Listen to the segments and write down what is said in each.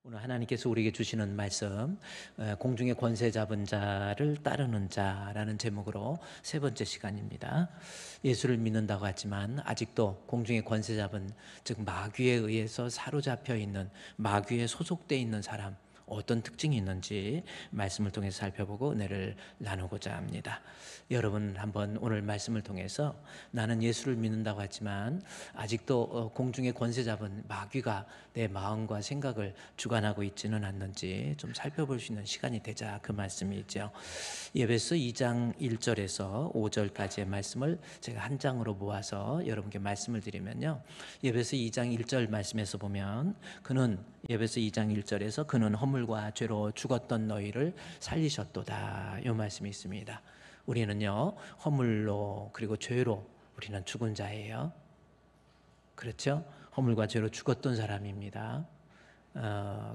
오늘 하나님께서 우리에게 주시는 말씀, 공중의 권세 잡은 자를 따르는 자라는 제목으로 세 번째 시간입니다. 예수를 믿는다고 하지만 아직도 공중의 권세 잡은, 즉 마귀에 의해서 사로잡혀 있는, 마귀에 소속되어 있는 사람, 어떤 특징이 있는지 말씀을 통해서 살펴보고 은혜를 나누고자 합니다. 여러분 한번 오늘 말씀을 통해서 나는 예수를 믿는다고 하지만 아직도 공중의 권세 잡은 마귀가 내 마음과 생각을 주관하고 있지는 않는지 좀 살펴볼 수 있는 시간이 되자, 그 말씀이죠. 에베소 2장 1절에서 5절까지의 말씀을 제가 한 장으로 모아서 여러분께 말씀을 드리면요, 에베소 2장 1절 말씀에서 보면 에베소 2장 1절에서 그는 허물과 죄로 죽었던 너희를 살리셨도다, 이 말씀이 있습니다. 우리는요, 허물로 그리고 죄로 우리는 죽은 자예요. 그렇죠? 허물과 죄로 죽었던 사람입니다.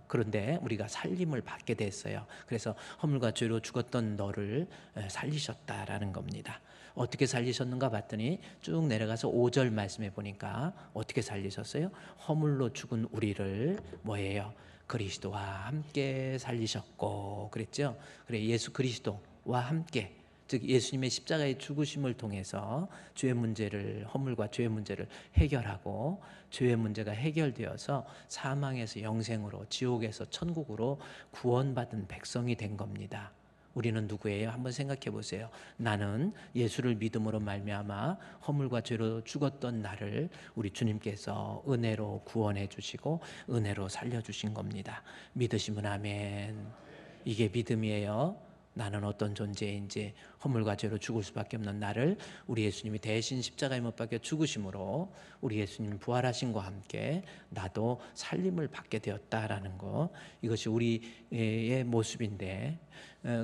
그런데 우리가 살림을 받게 됐어요. 그래서 허물과 죄로 죽었던 너를 살리셨다라는 겁니다. 어떻게 살리셨는가 봤더니 쭉 내려가서 5절 말씀해 보니까 어떻게 살리셨어요? 허물로 죽은 우리를 뭐예요? 그리스도와 함께 살리셨고 그랬죠. 그래, 예수 그리스도와 함께, 즉 예수님의 십자가의 죽으심을 통해서 죄의 문제를, 허물과 죄의 문제를 해결하고 죄의 문제가 해결되어서 사망에서 영생으로, 지옥에서 천국으로 구원받은 백성이 된 겁니다. 우리는 누구예요? 한번 생각해 보세요. 나는 예수를 믿음으로 말미암아 허물과 죄로 죽었던 나를 우리 주님께서 은혜로 구원해 주시고 은혜로 살려 주신 겁니다. 믿으시면 아멘. 이게 믿음이에요. 나는 어떤 존재인지, 허물과 죄로 죽을 수밖에 없는 나를 우리 예수님이 대신 십자가에 못 박혀 죽으심으로 우리 예수님 부활하심과 함께 나도 살림을 받게 되었다라는 것, 이것이 우리의 모습인데,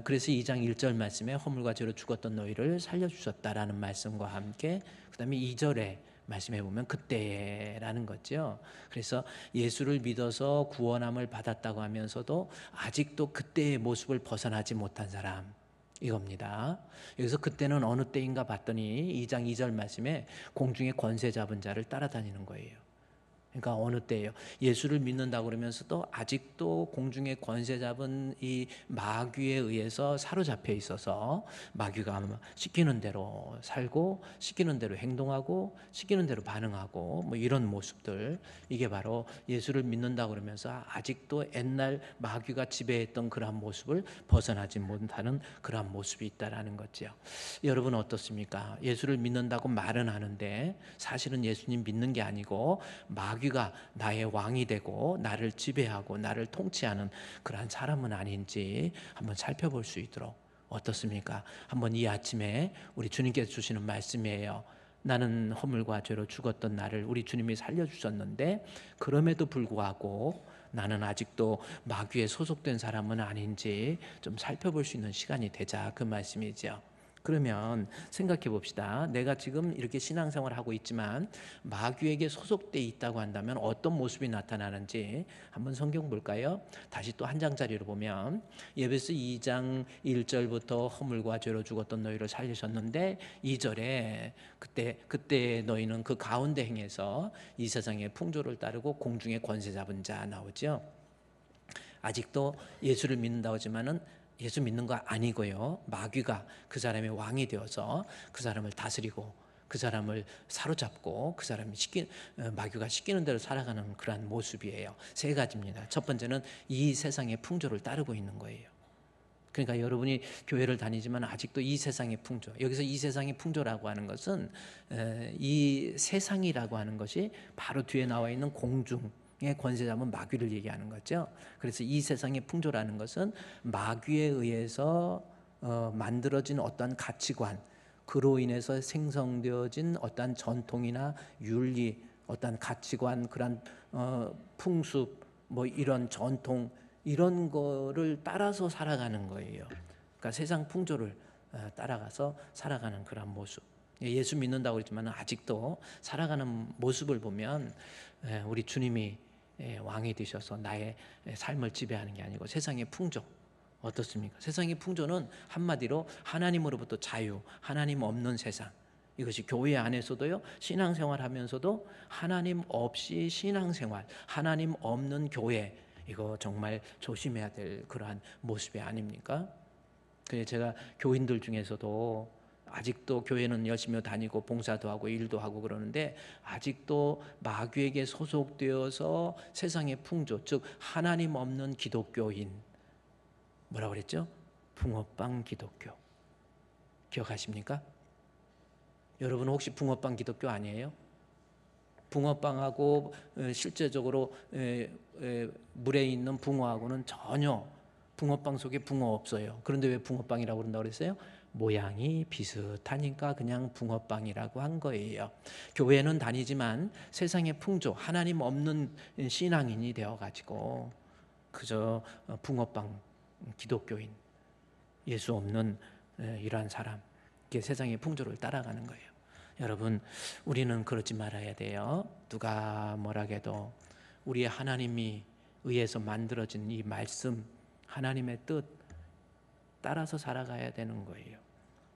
그래서 2장 1절 말씀에 허물과 죄로 죽었던 너희를 살려주셨다라는 말씀과 함께 그 다음에 2절에 말씀해 보면 그때라는 거죠. 그래서 예수를 믿어서 구원함을 받았다고 하면서도 아직도 그때의 모습을 벗어나지 못한 사람, 이겁니다. 여기서 그때는 어느 때인가 봤더니 2장 2절 말씀에 공중의 권세 잡은 자를 따라다니는 거예요. 그러니까 어느 때예요? 예수를 믿는다고 그러면서도 아직도 공중의 권세 잡은 이 마귀에 의해서 사로잡혀 있어서 마귀가 시키는 대로 살고 시키는 대로 행동하고 시키는 대로 반응하고 뭐 이런 모습들, 이게 바로 예수를 믿는다고 그러면서 아직도 옛날 마귀가 지배했던 그러한 모습을 벗어나지 못하는 그러한 모습이 있다라는 거죠. 여러분 어떻습니까? 예수를 믿는다고 말은 하는데 사실은 예수님 믿는 게 아니고 마귀가 나의 왕이 되고 나를 지배하고 나를 통치하는 그러한 사람은 아닌지 한번 살펴볼 수 있도록, 어떻습니까? 한번 이 아침에 우리 주님께서 주시는 말씀이에요. 나는 허물과 죄로 죽었던 나를 우리 주님이 살려주셨는데 그럼에도 불구하고 나는 아직도 마귀에 소속된 사람은 아닌지 좀 살펴볼 수 있는 시간이 되자, 그 말씀이죠. 그러면 생각해 봅시다. 내가 지금 이렇게 신앙생활을 하고 있지만 마귀에게 소속되어 있다고 한다면 어떤 모습이 나타나는지 한번 성경 볼까요? 다시 또 한 장짜리로 보면 에베소 2장 1절부터 허물과 죄로 죽었던 너희를 살리셨는데 2절에 그때 너희는 그 가운데 행해서 이 세상의 풍조를 따르고 공중의 권세 잡은 자 나오죠. 아직도 예수를 믿는다고 하지만은 예수 믿는 거 아니고요, 마귀가 그 사람의 왕이 되어서 그 사람을 다스리고 그 사람을 사로잡고 그 사람이 마귀가 시키는 대로 살아가는 그러한 모습이에요. 세 가지입니다. 첫 번째는 이 세상의 풍조를 따르고 있는 거예요. 그러니까 여러분이 교회를 다니지만 아직도 이 세상의 풍조, 여기서 이 세상의 풍조라고 하는 것은 이 세상이라고 하는 것이 바로 뒤에 나와 있는 공중의 권세 잡은 마귀를 얘기하는 거죠. 그래서 이 세상의 풍조라는 것은 마귀에 의해서 만들어진 어떠한 가치관, 그로 인해서 생성되어진 어떠한 전통이나 윤리, 어떠한 가치관, 그런 풍습, 뭐 이런 전통, 이런 거를 따라서 살아가는 거예요. 그러니까 세상 풍조를 따라가서 살아가는 그런 모습. 예수 믿는다고 그랬지만 아직도 살아가는 모습을 보면 우리 주님이 왕이 되셔서 나의 삶을 지배하는 게 아니고 세상의 풍조, 어떻습니까? 세상의 풍조는 한마디로 하나님으로부터 자유, 하나님 없는 세상, 이것이 교회 안에서도요, 신앙생활 하면서도 하나님 없이 신앙생활, 하나님 없는 교회, 이거 정말 조심해야 될 그러한 모습이 아닙니까? 그래서 제가 교인들 중에서도 아직도 교회는 열심히 다니고 봉사도 하고 일도 하고 그러는데 아직도 마귀에게 소속되어서 세상의 풍조, 즉 하나님 없는 기독교인, 뭐라고 그랬죠? 붕어빵 기독교. 기억하십니까? 여러분 혹시 붕어빵 기독교 아니에요? 붕어빵하고 실제적으로 물에 있는 붕어하고는 전혀, 붕어빵 속에 붕어 없어요. 그런데 왜 붕어빵이라고 그런다고 그랬어요? 모양이 비슷하니까 그냥 붕어빵이라고 한 거예요. 교회는 다니지만 세상의 풍조, 하나님 없는 신앙인이 되어가지고 그저 붕어빵 기독교인, 예수 없는 이러한 사람, 이게 세상의 풍조를 따라가는 거예요. 여러분, 우리는 그러지 말아야 돼요. 누가 뭐라 해도 우리의 하나님이 의해서 만들어진 이 말씀, 하나님의 뜻 따라서 살아가야 되는 거예요.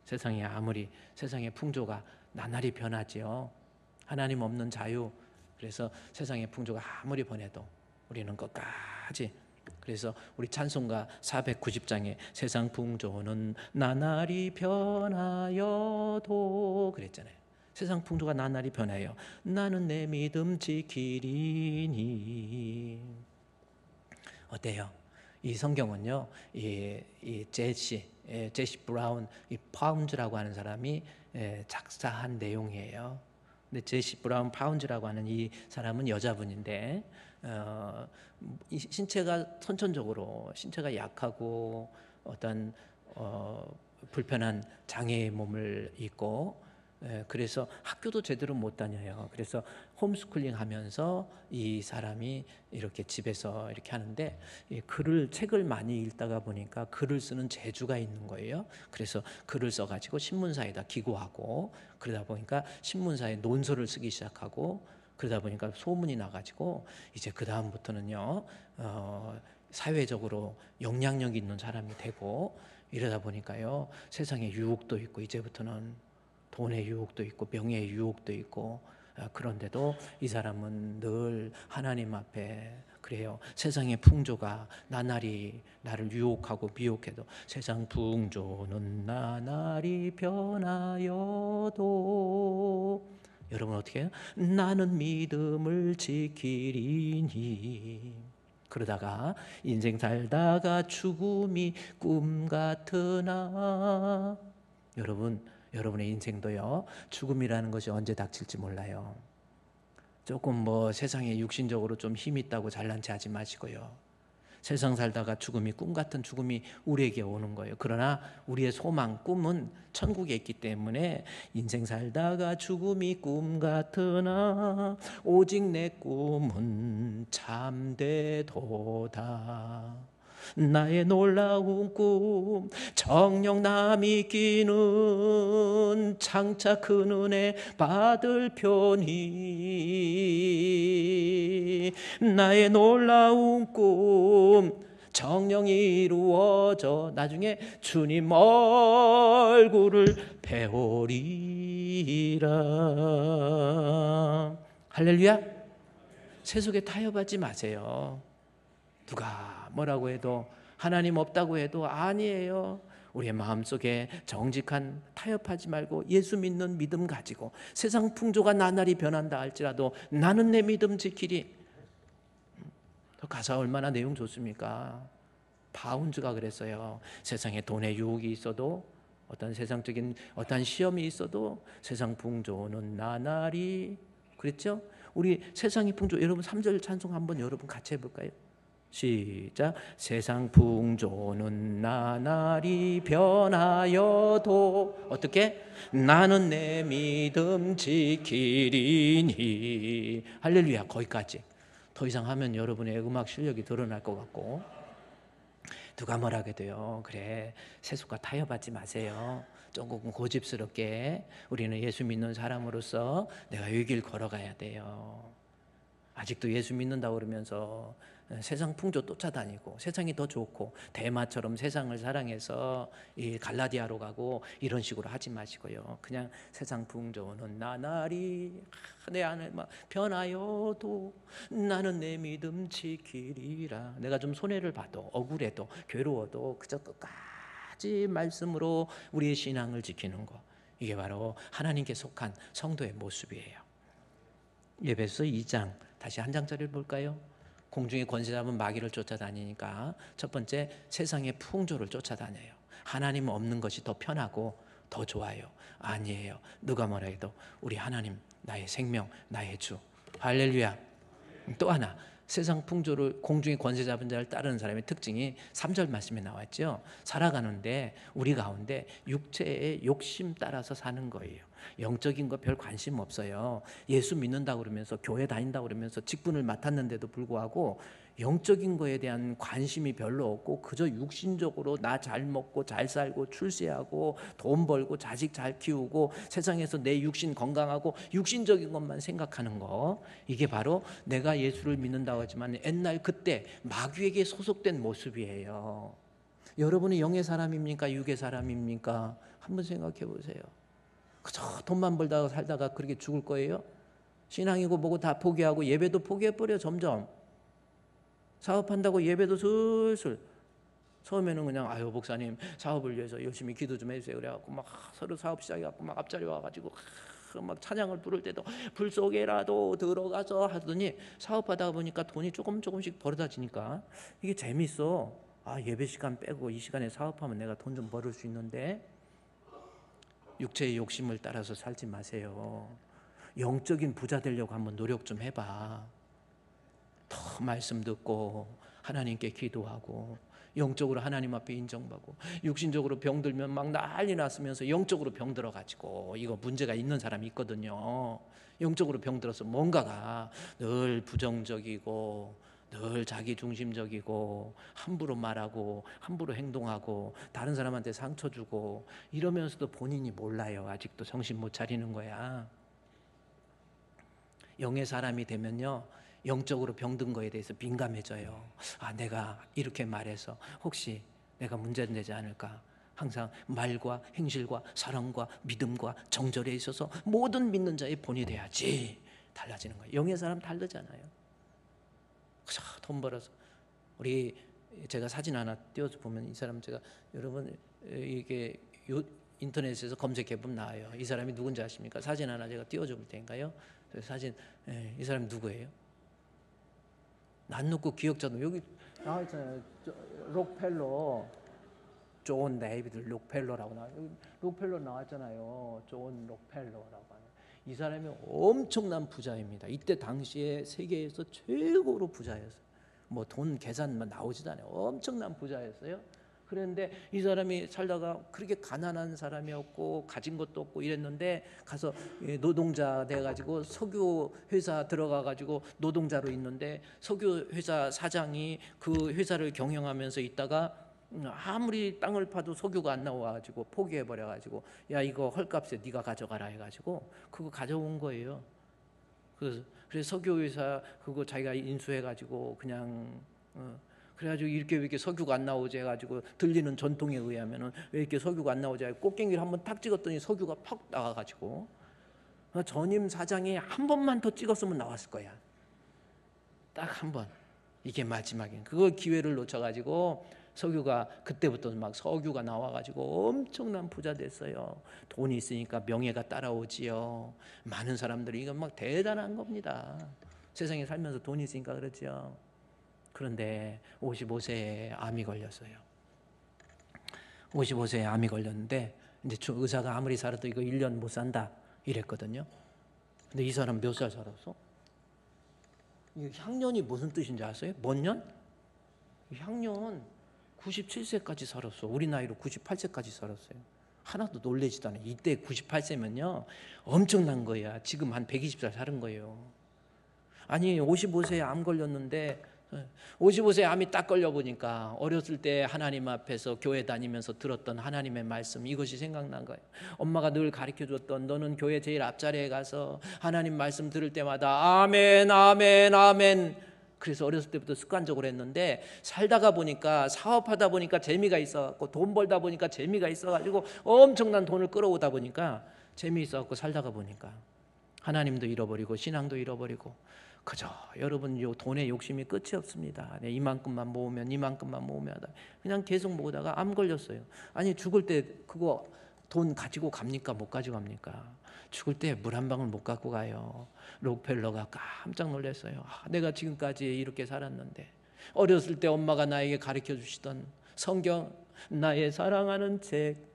세상에 아무리 세상의 풍조가 나날이 변하지요. 하나님 없는 자유. 그래서 세상의 풍조가 아무리 변해도 우리는 끝까지. 그래서 우리 찬송가 490장에 세상 풍조는 나날이 변하여도 그랬잖아요. 세상 풍조가 나날이 변해요. 나는 내 믿음 지키리니. 어때요? 이 성경은요, 이 제시 브라운, 이 파운즈라고 하는 사람이 작사한 내용이에요. 근데 제시 브라운 파운즈라고 하는 이 사람은 여자분인데 이 신체가 선천적으로 신체가 약하고 어떤 불편한 장애의 몸을 입고 그래서 학교도 제대로 못 다녀요. 그래서 홈스쿨링 하면서 이 사람이 이렇게 집에서 이렇게 하는데 책을 많이 읽다가 보니까 글을 쓰는 재주가 있는 거예요. 그래서 글을 써가지고 신문사에다 기고하고 그러다 보니까 신문사에 논설을 쓰기 시작하고 그러다 보니까 소문이 나가지고 이제 그 다음부터는요 사회적으로 영향력 있는 사람이 되고 이러다 보니까요 세상에 유혹도 있고 이제부터는 돈의 유혹도 있고 명예의 유혹도 있고 그런데도 이 사람은 늘 하나님 앞에 그래요. 세상의 풍조가 나날이 나를 유혹하고 미혹해도 세상 풍조는 나날이 변하여도 여러분 어떻게 해요? 나는 믿음을 지키리니. 그러다가 인생 살다가 죽음이 꿈 같으나 여러분의 인생도요 죽음이라는 것이 언제 닥칠지 몰라요. 조금 뭐 세상에 육신적으로 좀 힘 있다고 잘난 체 하지 마시고요. 세상 살다가 죽음이 꿈 같은 죽음이 우리에게 오는 거예요. 그러나 우리의 소망, 꿈은 천국에 있기 때문에 인생 살다가 죽음이 꿈 같으나 오직 내 꿈은 참되도다. 나의 놀라운 꿈 정녕 남이 끼는 장차 큰 은혜 받을 편이 나의 놀라운 꿈 정녕 이루어져 나중에 주님 얼굴을 배우리라. 할렐루야. 세속에 타협하지 마세요. 누가 뭐라고 해도 하나님 없다고 해도 아니에요. 우리의 마음속에 정직한 타협하지 말고 예수 믿는 믿음 가지고 세상 풍조가 나날이 변한다 할지라도 나는 내 믿음 지키리. 가사 얼마나 내용 좋습니까? 파운즈가 그랬어요. 세상에 돈의 유혹이 있어도 어떤 세상적인 어떤 시험이 있어도 세상 풍조는 나날이 그랬죠? 우리 세상의 풍조 여러분 3절 찬송 한번 여러분 같이 해볼까요? 시작. 세상 풍조는 나날이 변하여도 어떻게? 나는 내 믿음 지키리니. 할렐루야. 거기까지. 더 이상 하면 여러분의 음악 실력이 드러날 것 같고 누가 뭐라게 돼요. 그래 세속과 타협하지 마세요. 조금 고집스럽게 우리는 예수 믿는 사람으로서 내가 이 길 걸어가야 돼요. 아직도 예수 믿는다고 그러면서 세상 풍조 쫓아다니고 세상이 더 좋고 대마처럼 세상을 사랑해서 이 갈라디아로 가고 이런 식으로 하지 마시고요. 그냥 세상 풍조는 나날이 내 안에 막 변하여도 나는 내 믿음 지키리라. 내가 좀 손해를 봐도 억울해도 괴로워도 그저 끝까지 말씀으로 우리의 신앙을 지키는 것, 이게 바로 하나님께 속한 성도의 모습이에요. 에베소 2장 다시 한 장짜리를 볼까요? 공중의 권세 잡은 마귀를 쫓아다니니까 첫 번째, 세상의 풍조를 쫓아다녀요. 하나님 없는 것이 더 편하고 더 좋아요. 아니에요. 누가 뭐라 해도 우리 하나님, 나의 생명, 나의 주. 할렐루야. 또 하나, 세상 풍조를, 공중의 권세 잡은 자를 따르는 사람의 특징이 3절 말씀에 나왔죠. 살아가는데 우리 가운데 육체의 욕심 따라서 사는 거예요. 영적인 거 별 관심 없어요. 예수 믿는다고 그러면서 교회 다닌다고 그러면서 직분을 맡았는데도 불구하고 영적인 거에 대한 관심이 별로 없고 그저 육신적으로 나 잘 먹고 잘 살고 출세하고 돈 벌고 자식 잘 키우고 세상에서 내 육신 건강하고 육신적인 것만 생각하는 거, 이게 바로 내가 예수를 믿는다고 하지만 옛날 그때 마귀에게 소속된 모습이에요. 여러분이 영의 사람입니까? 육의 사람입니까? 한번 생각해 보세요. 그저 돈만 벌다가 살다가 그렇게 죽을 거예요? 신앙이고 뭐고 다 포기하고 예배도 포기해버려. 점점 사업한다고 예배도 슬슬, 처음에는 그냥 아유 목사님 사업을 위해서 열심히 기도 좀 해주세요 그래갖고 막 서로 사업 시작해갖고 막 앞자리 와가지고 막 찬양을 부를 때도 불 속에라도 들어가서 하더니 사업하다 보니까 돈이 조금씩 벌어다지니까 이게 재밌어. 아, 예배 시간 빼고 이 시간에 사업하면 내가 돈 좀 벌을 수 있는데. 육체의 욕심을 따라서 살지 마세요. 영적인 부자 되려고 한번 노력 좀 해봐. 더 말씀 듣고 하나님께 기도하고 영적으로 하나님 앞에 인정받고, 육신적으로 병들면 막 난리 났으면서 영적으로 병들어가지고 이거 문제가 있는 사람이 있거든요. 영적으로 병들어서 뭔가가 늘 부정적이고 늘 자기중심적이고 함부로 말하고 함부로 행동하고 다른 사람한테 상처 주고 이러면서도 본인이 몰라요. 아직도 정신 못 차리는 거야. 영의 사람이 되면요, 영적으로 병든 거에 대해서 민감해져요. 아, 내가 이렇게 말해서 혹시 내가 문제되지 않을까. 항상 말과 행실과 사랑과 믿음과 정절에 있어서 모든 믿는 자의 본이 돼야지 달라지는 거예요. 영의 사람 다르잖아요. 그저 돈 벌어서. 우리 제가 사진 하나 띄워서 보면 이 사람, 제가 여러분 이게 인터넷에서 검색해 보면 나와요. 이 사람이 누군지 아십니까? 사진 하나 제가 띄워줘 볼 테니까요. 사진, 이 사람이 누구예요? 난 놓고 기억자도 여기 나와 있잖아요. 록펠러, 존 데이비드 록펠러라고 나와요. 여기 록펠러 나왔잖아요. 존 록펠러라고 하는 이 사람이 엄청난 부자입니다. 이때 당시에 세계에서 최고로 부자였어요. 뭐 돈 계산만 나오지도 않아요. 엄청난 부자였어요. 그런데 이 사람이 살다가 그렇게 가난한 사람이었고 가진 것도 없고 이랬는데 가서 노동자 돼가지고 석유 회사 들어가가지고 노동자로 있는데 석유 회사 사장이 그 회사를 경영하면서 있다가 아무리 땅을 파도 석유가 안 나와가지고 포기해버려가지고 야, 이거 헐값에 네가 가져가라 해가지고 그거 가져온 거예요. 그래서 석유 회사 그거 자기가 인수해가지고 그냥 그래가지고 이렇게 석유가 안 나오지 해가지고 들리는 전통에 의하면은 왜 이렇게 석유가 안 나오지 하고 꽃갱이를 한번 탁 찍었더니 석유가 퍽 나와가지고 전임 사장이 한 번만 더 찍었으면 나왔을 거야. 딱 한 번. 이게 마지막인. 그거 기회를 놓쳐가지고 석유가 그때부터 막 석유가 나와가지고 엄청난 부자 됐어요. 돈이 있으니까 명예가 따라오지요. 많은 사람들이 이건 막 대단한 겁니다. 세상에 살면서 돈이 있으니까 그렇죠. 그런데 55세에 암이 걸렸어요. 55세에 암이 걸렸는데 이제 의사가 아무리 살아도 이거 1년 못 산다 이랬거든요. 근데 이 사람 몇 살 살았어? 이 향년이 무슨 뜻인지 아세요? 몇 년? 향년 97세까지 살았어. 우리 나이로 98세까지 살았어요. 하나도 놀라지도 않아요. 이때 98세면요 엄청난 거야. 지금 한 120살 사는 거예요. 아니 55세에 암 걸렸는데 55세에 암이 딱 걸려보니까 어렸을 때 하나님 앞에서 교회 다니면서 들었던 하나님의 말씀, 이것이 생각난 거예요. 엄마가 늘 가르쳐줬던, 너는 교회 제일 앞자리에 가서 하나님 말씀 들을 때마다 아멘 아멘 아멘 그래서 어렸을 때부터 습관적으로 했는데 살다가 보니까 사업하다 보니까 재미가 있어갖고 돈 벌다 보니까 재미가 있어가지고 엄청난 돈을 끌어오다 보니까 재미있어갖고 살다가 보니까 하나님도 잃어버리고 신앙도 잃어버리고 그저 여러분 요 돈의 욕심이 끝이 없습니다. 네, 이만큼만 모으면 이만큼만 모으면 하다 그냥 계속 모으다가 암 걸렸어요. 아니 죽을 때 그거 돈 가지고 갑니까? 못 가지고 갑니까? 죽을 때 물 한 방울 못 갖고 가요. 록펠러가 깜짝 놀랐어요. 내가 지금까지 이렇게 살았는데 어렸을 때 엄마가 나에게 가르쳐 주시던 성경 나의 사랑하는 책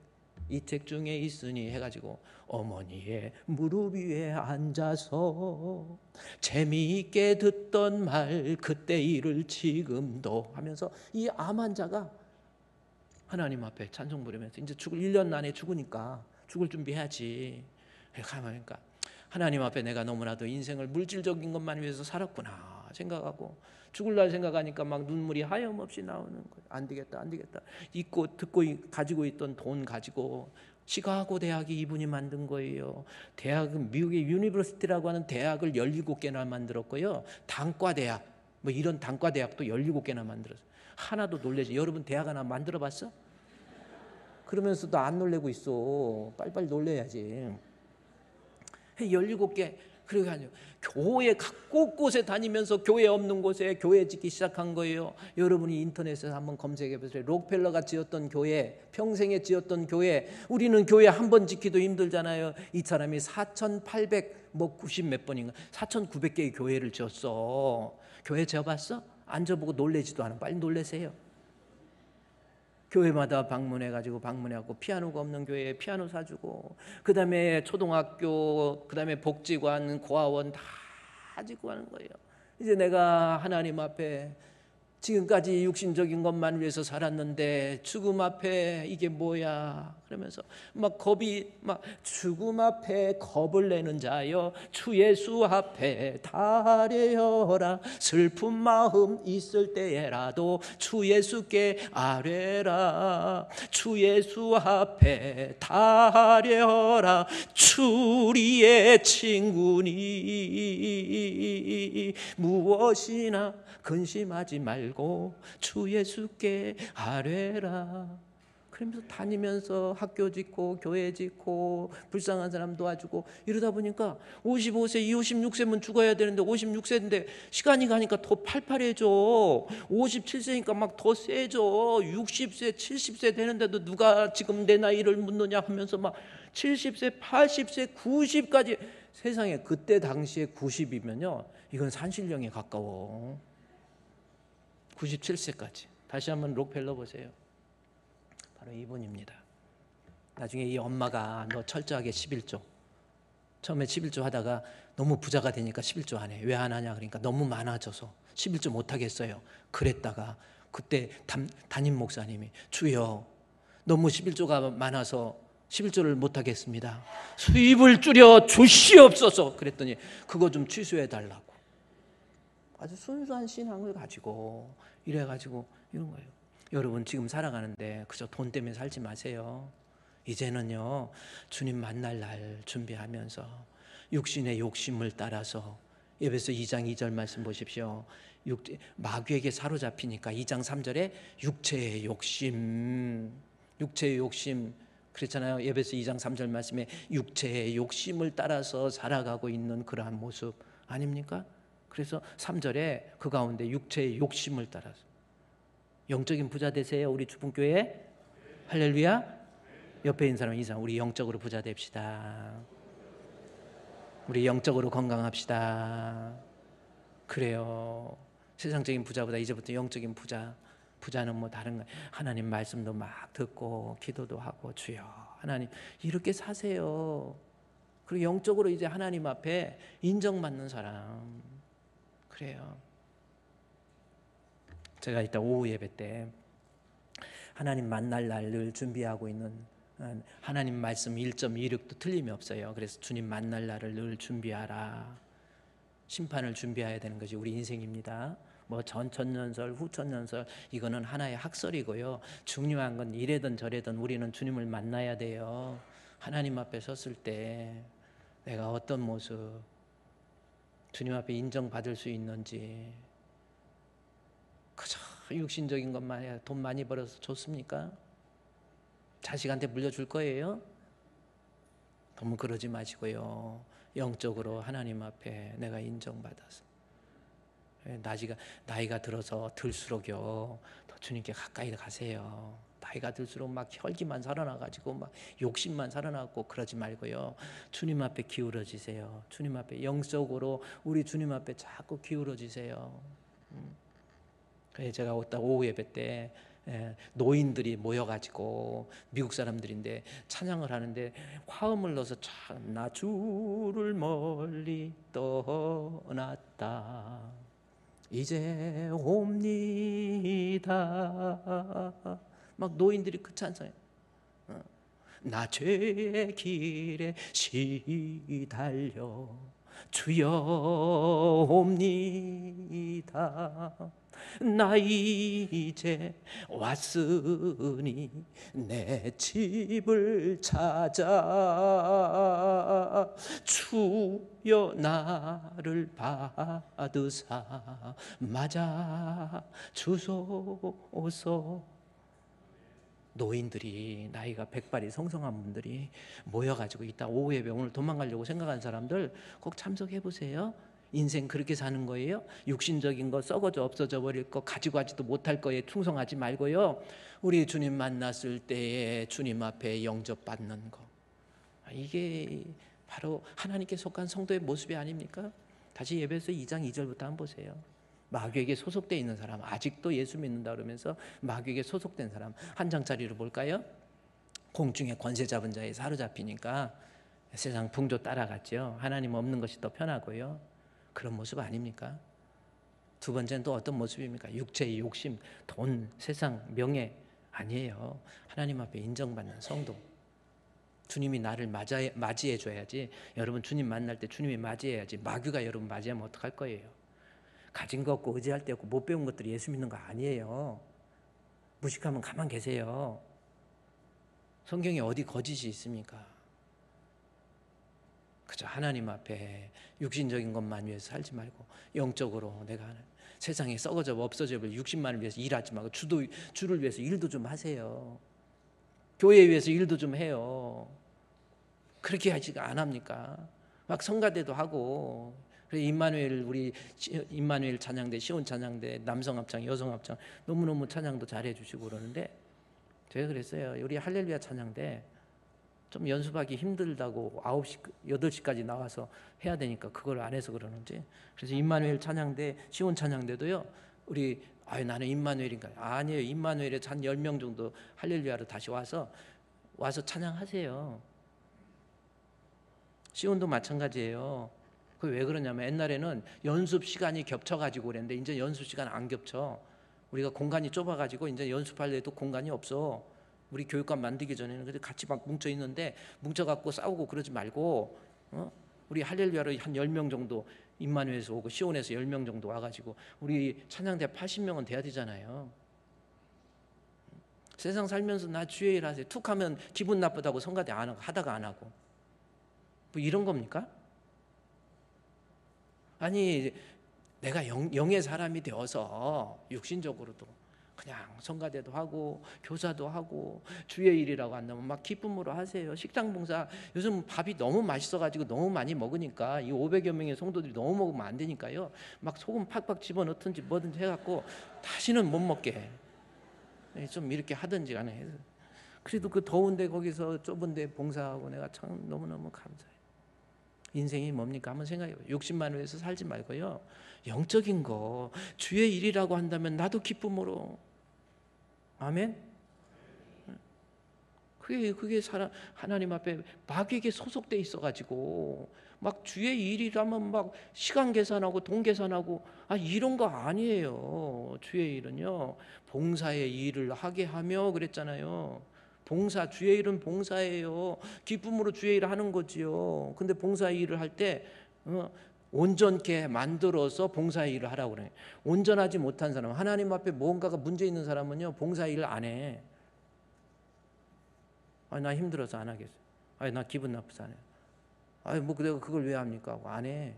이 책 중에 있으니 해가지고 어머니의 무릎 위에 앉아서 재미있게 듣던 말 그때 일을 지금도 하면서 이 암 환자가 하나님 앞에 찬송 부르면서 이제 죽을 1년 안에 죽으니까 죽을 준비해야지. 그러니까 하나님 앞에 내가 너무나도 인생을 물질적인 것만 위해서 살았구나 생각하고 죽을 날 생각하니까 막 눈물이 하염없이 나오는 거예요. 안 되겠다 안 되겠다. 있고 듣고 가지고 있던 돈 가지고 시카고 대학이 이분이 만든 거예요. 대학은 미국의 유니버시티라고 하는 대학을 17개나 만들었고요. 단과 대학 뭐 이런 단과 대학도 17개나 만들었어요. 하나도 놀래지. 여러분 대학 하나 만들어 봤어? 그러면서도 안 놀래고 있어. 빨리빨리 놀래야지. 17개. 그리고 아니요. 교회 각 곳곳에 다니면서 교회 없는 곳에 교회 짓기 시작한 거예요. 여러분이 인터넷에서 한번 검색해 보세요. 록펠러가 지었던 교회, 평생에 지었던 교회. 우리는 교회 한 번 짓기도 힘들잖아요. 이 사람이 4,890 몇 번인가 4,900개의 교회를 지었어. 교회 지어봤어? 앉아보고 놀래지도 않아. 빨리 놀래세요. 교회마다 방문해갖고 피아노가 없는 교회에 피아노 사주고 그 다음에 초등학교 그 다음에 복지관 고아원 다 짓고 하는 거예요. 이제 내가 하나님 앞에 지금까지 육신적인 것만 위해서 살았는데 죽음 앞에 이게 뭐야 그러면서 막 겁이 막 죽음 앞에 겁을 내는 자여 주 예수 앞에 달려라 슬픈 마음 있을 때에라도 주 예수께 아뢰라 주 예수 앞에 달려라 주리의 친구니 무엇이나 근심하지 말고 주 예수께 아뢰라. 그러면서 다니면서 학교 짓고 교회 짓고 불쌍한 사람 도와주고 이러다 보니까 55세, 56세면 죽어야 되는데 56세인데 시간이 가니까 더 팔팔해져. 57세니까 막 더 세져. 60세, 70세 되는데도 누가 지금 내 나이를 묻느냐 하면서 막 70세, 80세, 90까지 세상에 그때 당시에 90이면요 이건 산신령에 가까워. 97세까지. 다시 한번 록펠러 보세요. 바로 이분입니다. 나중에 이 엄마가 너 철저하게 11조. 처음에 11조 하다가 너무 부자가 되니까 11조 안 해. 왜 안 하냐 그러니까 너무 많아져서 11조 못 하겠어요. 그랬다가 그때 담임 목사님이 주여 너무 11조가 많아서 11조를 못 하겠습니다. 수입을 줄여 주시옵소서. 그랬더니 그거 좀 취소해 달라고. 아주 순수한 신앙을 가지고 이래가지고 이런 거예요. 여러분 지금 살아가는데 그저 돈 때문에 살지 마세요. 이제는요 주님 만날 날 준비하면서 육신의 욕심을 따라서 에베소 2장 2절 말씀 보십시오. 마귀에게 사로잡히니까 2장 3절에 육체의 욕심 그랬잖아요. 에베소 2장 3절 말씀에 육체의 욕심을 따라서 살아가고 있는 그러한 모습 아닙니까? 그래서 3절에 그 가운데 육체의 욕심을 따라서 영적인 부자 되세요. 우리 주분교회 할렐루야. 옆에 있는 사람 이상 우리 영적으로 부자 됩시다. 우리 영적으로 건강합시다. 그래요. 세상적인 부자보다 이제부터 영적인 부자는 뭐 다른 거 하나님 말씀도 막 듣고 기도도 하고 주여 하나님 이렇게 사세요. 그리고 영적으로 이제 하나님 앞에 인정받는 사람 그래요. 제가 이따 오후 예배 때 하나님 만날 날을 준비하고 있는 하나님 말씀 1.26도 틀림이 없어요. 그래서 주님 만날 날을 늘 준비하라. 심판을 준비해야 되는 것이 우리 인생입니다. 뭐 전천년설 후천년설 이거는 하나의 학설이고요. 중요한 건 이래든 저래든 우리는 주님을 만나야 돼요. 하나님 앞에 섰을 때 내가 어떤 모습 주님 앞에 인정받을 수 있는지 그저 육신적인 것만 해야 돈 많이 벌어서 좋습니까? 자식한테 물려줄 거예요? 너무 그러지 마시고요. 영적으로 하나님 앞에 내가 인정받아서 나이가 들어서 들수록요 더 주님께 가까이 가세요. 나이가 들수록 막 혈기만 살아나가지고 막 욕심만 살아나고 그러지 말고요. 주님 앞에 기울어지세요. 주님 앞에 영적으로 우리 주님 앞에 자꾸 기울어지세요. 그래서 제가 오후 예배 때 노인들이 모여가지고 미국 사람들인데 찬양을 하는데 화음을 넣어서 나 주를 멀리 떠났다 이제 옵니다. 막 노인들이 그 찬송해. 나 죄의 길에 시달려 주여 옵니다. 나 이제 왔으니 내 집을 찾아 주여 나를 받으사 맞아 주소서. 노인들이 나이가 백발이 성성한 분들이 모여가지고 이따 오후 예배 오늘 도망가려고 생각하는 사람들 꼭 참석해 보세요. 인생 그렇게 사는 거예요. 육신적인 거 썩어져 없어져 버릴 거 가지고 가지도 못할 거에 충성하지 말고요. 우리 주님 만났을 때에 주님 앞에 영접받는 거, 이게 바로 하나님께 속한 성도의 모습이 아닙니까? 다시 에베소 2장 2절부터 한번 보세요. 마귀에게 소속되어 있는 사람, 아직도 예수 믿는다 그러면서 마귀에게 소속된 사람, 한 장짜리로 볼까요? 공중의 권세 잡은 자에 사로잡히니까 세상 풍조 따라갔죠. 하나님 없는 것이 더 편하고요. 그런 모습 아닙니까? 두 번째는 또 어떤 모습입니까? 육체의 욕심, 돈, 세상, 명예 아니에요. 하나님 앞에 인정받는 성도. 주님이 나를 맞이해 줘야지. 여러분 주님 만날 때 주님이 맞이해야지. 마귀가 여러분 맞이하면 어떡할 거예요? 가진 거 없고 의지할 데 없고 못 배운 것들이 예수 믿는 거 아니에요. 무식하면 가만 계세요. 성경에 어디 거짓이 있습니까? 그저 하나님 앞에 육신적인 것만 위해서 살지 말고 영적으로 내가 세상에 썩어져 없어져 버릴 육신만을 위해서 일하지 말고 주를 위해서 일도 좀 하세요. 교회 위해서 일도 좀 해요. 그렇게 하지가 안 합니까? 막 성가대도 하고. 그래서 우리 임마누엘 찬양대, 시온 찬양대, 남성 합창, 여성 합창 너무너무 찬양도 잘해 주시고 그러는데 제가 그랬어요. 우리 할렐루야 찬양대 좀 연습하기 힘들다고 9시, 8시까지 나와서 해야 되니까 그걸 안 해서 그러는지. 그래서 임마누엘 찬양대, 시온 찬양대도요. 우리 나는 임마누엘인가? 아니에요. 임마누엘에 한 10명 정도 할렐루야로 다시 와서 찬양하세요. 시온도 마찬가지예요. 그 왜 그러냐면 옛날에는 연습 시간이 겹쳐가지고 그랬는데 이제 연습 시간 안 겹쳐. 우리가 공간이 좁아가지고 이제 연습할 때도 공간이 없어. 우리 교육관 만들기 전에는 그래서 같이 막 뭉쳐 있는데 뭉쳐갖고 싸우고 그러지 말고 우리 할렐루야로 한 10명 정도 임마누엘에서 오고 시온에서 10명 정도 와가지고 우리 찬양대 80명은 돼야 되잖아요. 세상 살면서 나 주의 일 하세요. 툭 하면 기분 나쁘다고 성가대 안 하고 하다가 안 하고 뭐 이런 겁니까? 아니 내가 영의 사람이 되어서 육신적으로도 그냥 성가대도 하고 교사도 하고 주의 일이라고 한다면 막 기쁨으로 하세요. 식당 봉사 요즘 밥이 너무 맛있어가지고 너무 많이 먹으니까 이 500여 명의 성도들이 너무 먹으면 안 되니까요. 막 소금 팍팍 집어넣든지 뭐든지 해갖고 다시는 못 먹게 좀 이렇게 하든지 간에 해서 그래도 그 더운데 거기서 좁은데 봉사하고 내가 참 너무너무 감사해요. 인생이 뭡니까? 한번 생각해봐요. 욕심만 위해서 살지 말고요. 영적인 거 주의 일이라고 한다면 나도 기쁨으로. 아멘. 그게 하나님 앞에 마귀에게 소속돼 있어가지고 막 주의 일이라면 막 시간 계산하고 돈 계산하고 이런 거 아니에요. 주의 일은요 봉사의 일을 하게 하며 그랬잖아요. 봉사, 주의 일은 봉사예요. 기쁨으로 주의 일을 하는 거지요. 근데 봉사의 일을 할 때 온전케 만들어서 봉사의 일을 하라고 그래요. 온전하지 못한 사람, 하나님 앞에 뭔가가 문제 있는 사람은요 봉사의 일을 안 해. 나 힘들어서 안 하겠어요. 나 기분 나빠서 안 해요. 뭐 내가 그걸 왜 합니까? 하고 안 해.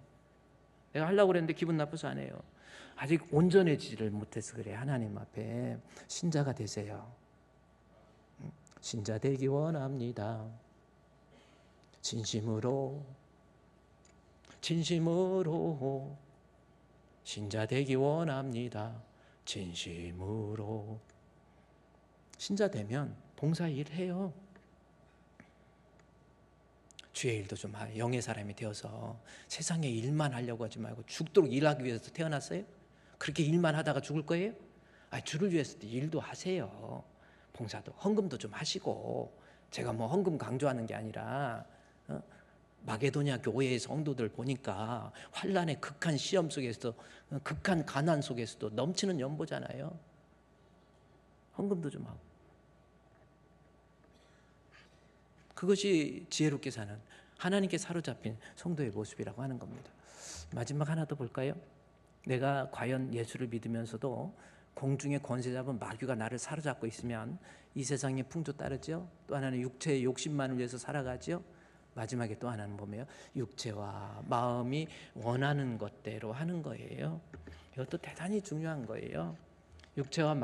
내가 하려고 그랬는데 기분 나빠서 안 해요. 아직 온전해지지를 못해서 그래. 하나님 앞에 신자가 되세요. 신자 되기 원합니다. 진심으로 신자 되기 원합니다. 진심으로. 신자 되면 봉사일 해요. 주의 일도 좀 하요. 영의 사람이 되어서 세상에 일만 하려고 하지 말고 죽도록 일하기 위해서 태어났어요? 그렇게 일만 하다가 죽을 거예요? 주를 위해서도 일도 하세요. 봉사도, 헌금도 좀 하시고. 제가 뭐 헌금 강조하는 게 아니라 마게도냐 교회의 성도들 보니까 환난의 극한 시험 속에서도, 극한 가난 속에서도 넘치는 연보잖아요. 헌금도 좀 하고. 그것이 지혜롭게 사는, 하나님께 사로잡힌 성도의 모습이라고 하는 겁니다. 마지막 하나 더 볼까요? 내가 과연 예수를 믿으면서도 공중의 권세 잡은 마귀가 나를 사로잡고 있으면 이 세상의 풍조 따르죠. 또 하나는 육체의 욕심만을 위해서 살아가죠. 마지막에 또 하나는 보면 육체와 마음이 원하는 것대로 하는 거예요. 이것도 대단히 중요한 거예요. 육체와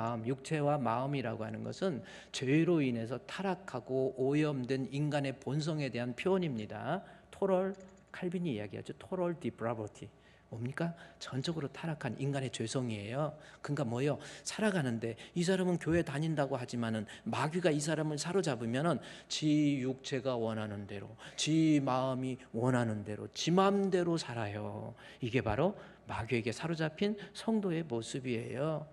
마음이라고 하는 것은 죄로 인해서 타락하고 오염된 인간의 본성에 대한 표현입니다. 토럴, 칼빈이 이야기하죠. 토럴 디브라버티. 뭡니까? 전적으로 타락한 인간의 죄성이에요. 그러니까 뭐예요? 살아가는데 이 사람은 교회 다닌다고 하지만은 마귀가 이 사람을 사로잡으면은 지 육체가 원하는 대로, 지 마음이 원하는 대로, 지 마음대로 살아요. 이게 바로 마귀에게 사로잡힌 성도의 모습이에요.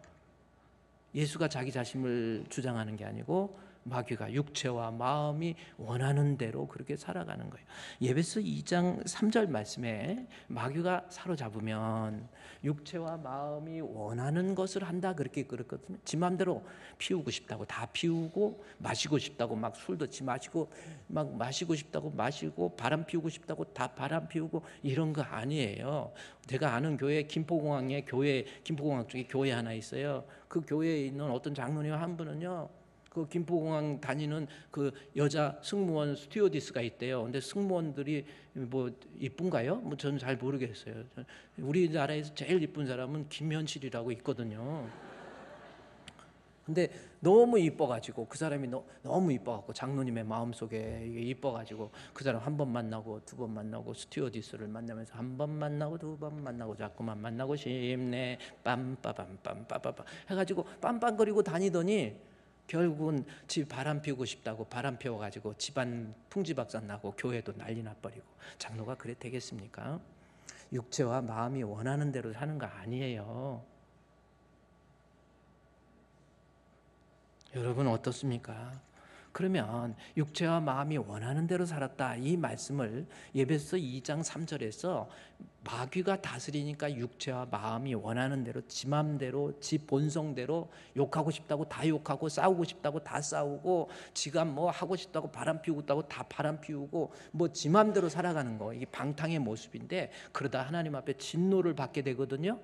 예수가 자기 자신을 주장하는 게 아니고 마귀가 육체와 마음이 원하는 대로 그렇게 살아가는 거예요. 에베소 2장 3절 말씀에 마귀가 사로잡으면 육체와 마음이 원하는 것을 한다 그렇게 그랬거든요. 지 마음대로 피우고 싶다고 다 피우고, 마시고 싶다고 막 술도 마시고, 막 마시고 싶다고 마시고, 바람 피우고 싶다고 다 바람 피우고, 이런 거 아니에요. 제가 아는 교회, 김포공항 쪽에 교회 하나 있어요. 그 교회에 있는 어떤 장로님 한 분은요, 그 김포공항 다니는 그 여자 승무원 스튜어디스가 있대요. 근데 승무원들이 뭐 이쁜가요? 뭐 저는 잘 모르겠어요. 우리나라에서 제일 이쁜 사람은 김현실이라고 있거든요. 근데 너무 이뻐가지고, 그 사람이 너무 이뻐갖고 장로님의 마음속에 이게 이뻐가지고 그 사람 한 번 만나고 두 번 만나고 스튜어디스를 만나면서 한 번 만나고 두 번 만나고 자꾸만 만나고 싶네 빰빠밤빰빠바바 해가지고 빰빰거리고 다니더니 결국은 집 바람 피우고 싶다고 바람 피워가지고 집안 풍지박산 나고 교회도 난리 나버리고. 장로가 그래 되겠습니까? 육체와 마음이 원하는 대로 사는 거 아니에요. 여러분 어떻습니까? 그러면 육체와 마음이 원하는 대로 살았다, 이 말씀을 에베소 2장 3절에서 마귀가 다스리니까 육체와 마음이 원하는 대로 지 맘대로 지 본성대로 욕하고 싶다고 다 욕하고, 싸우고 싶다고 다 싸우고, 지가 뭐 하고 싶다고 바람 피우고 싶다고 다 바람 피우고, 뭐 지 맘대로 살아가는 거, 이게 방탕의 모습인데, 그러다 하나님 앞에 진노를 받게 되거든요.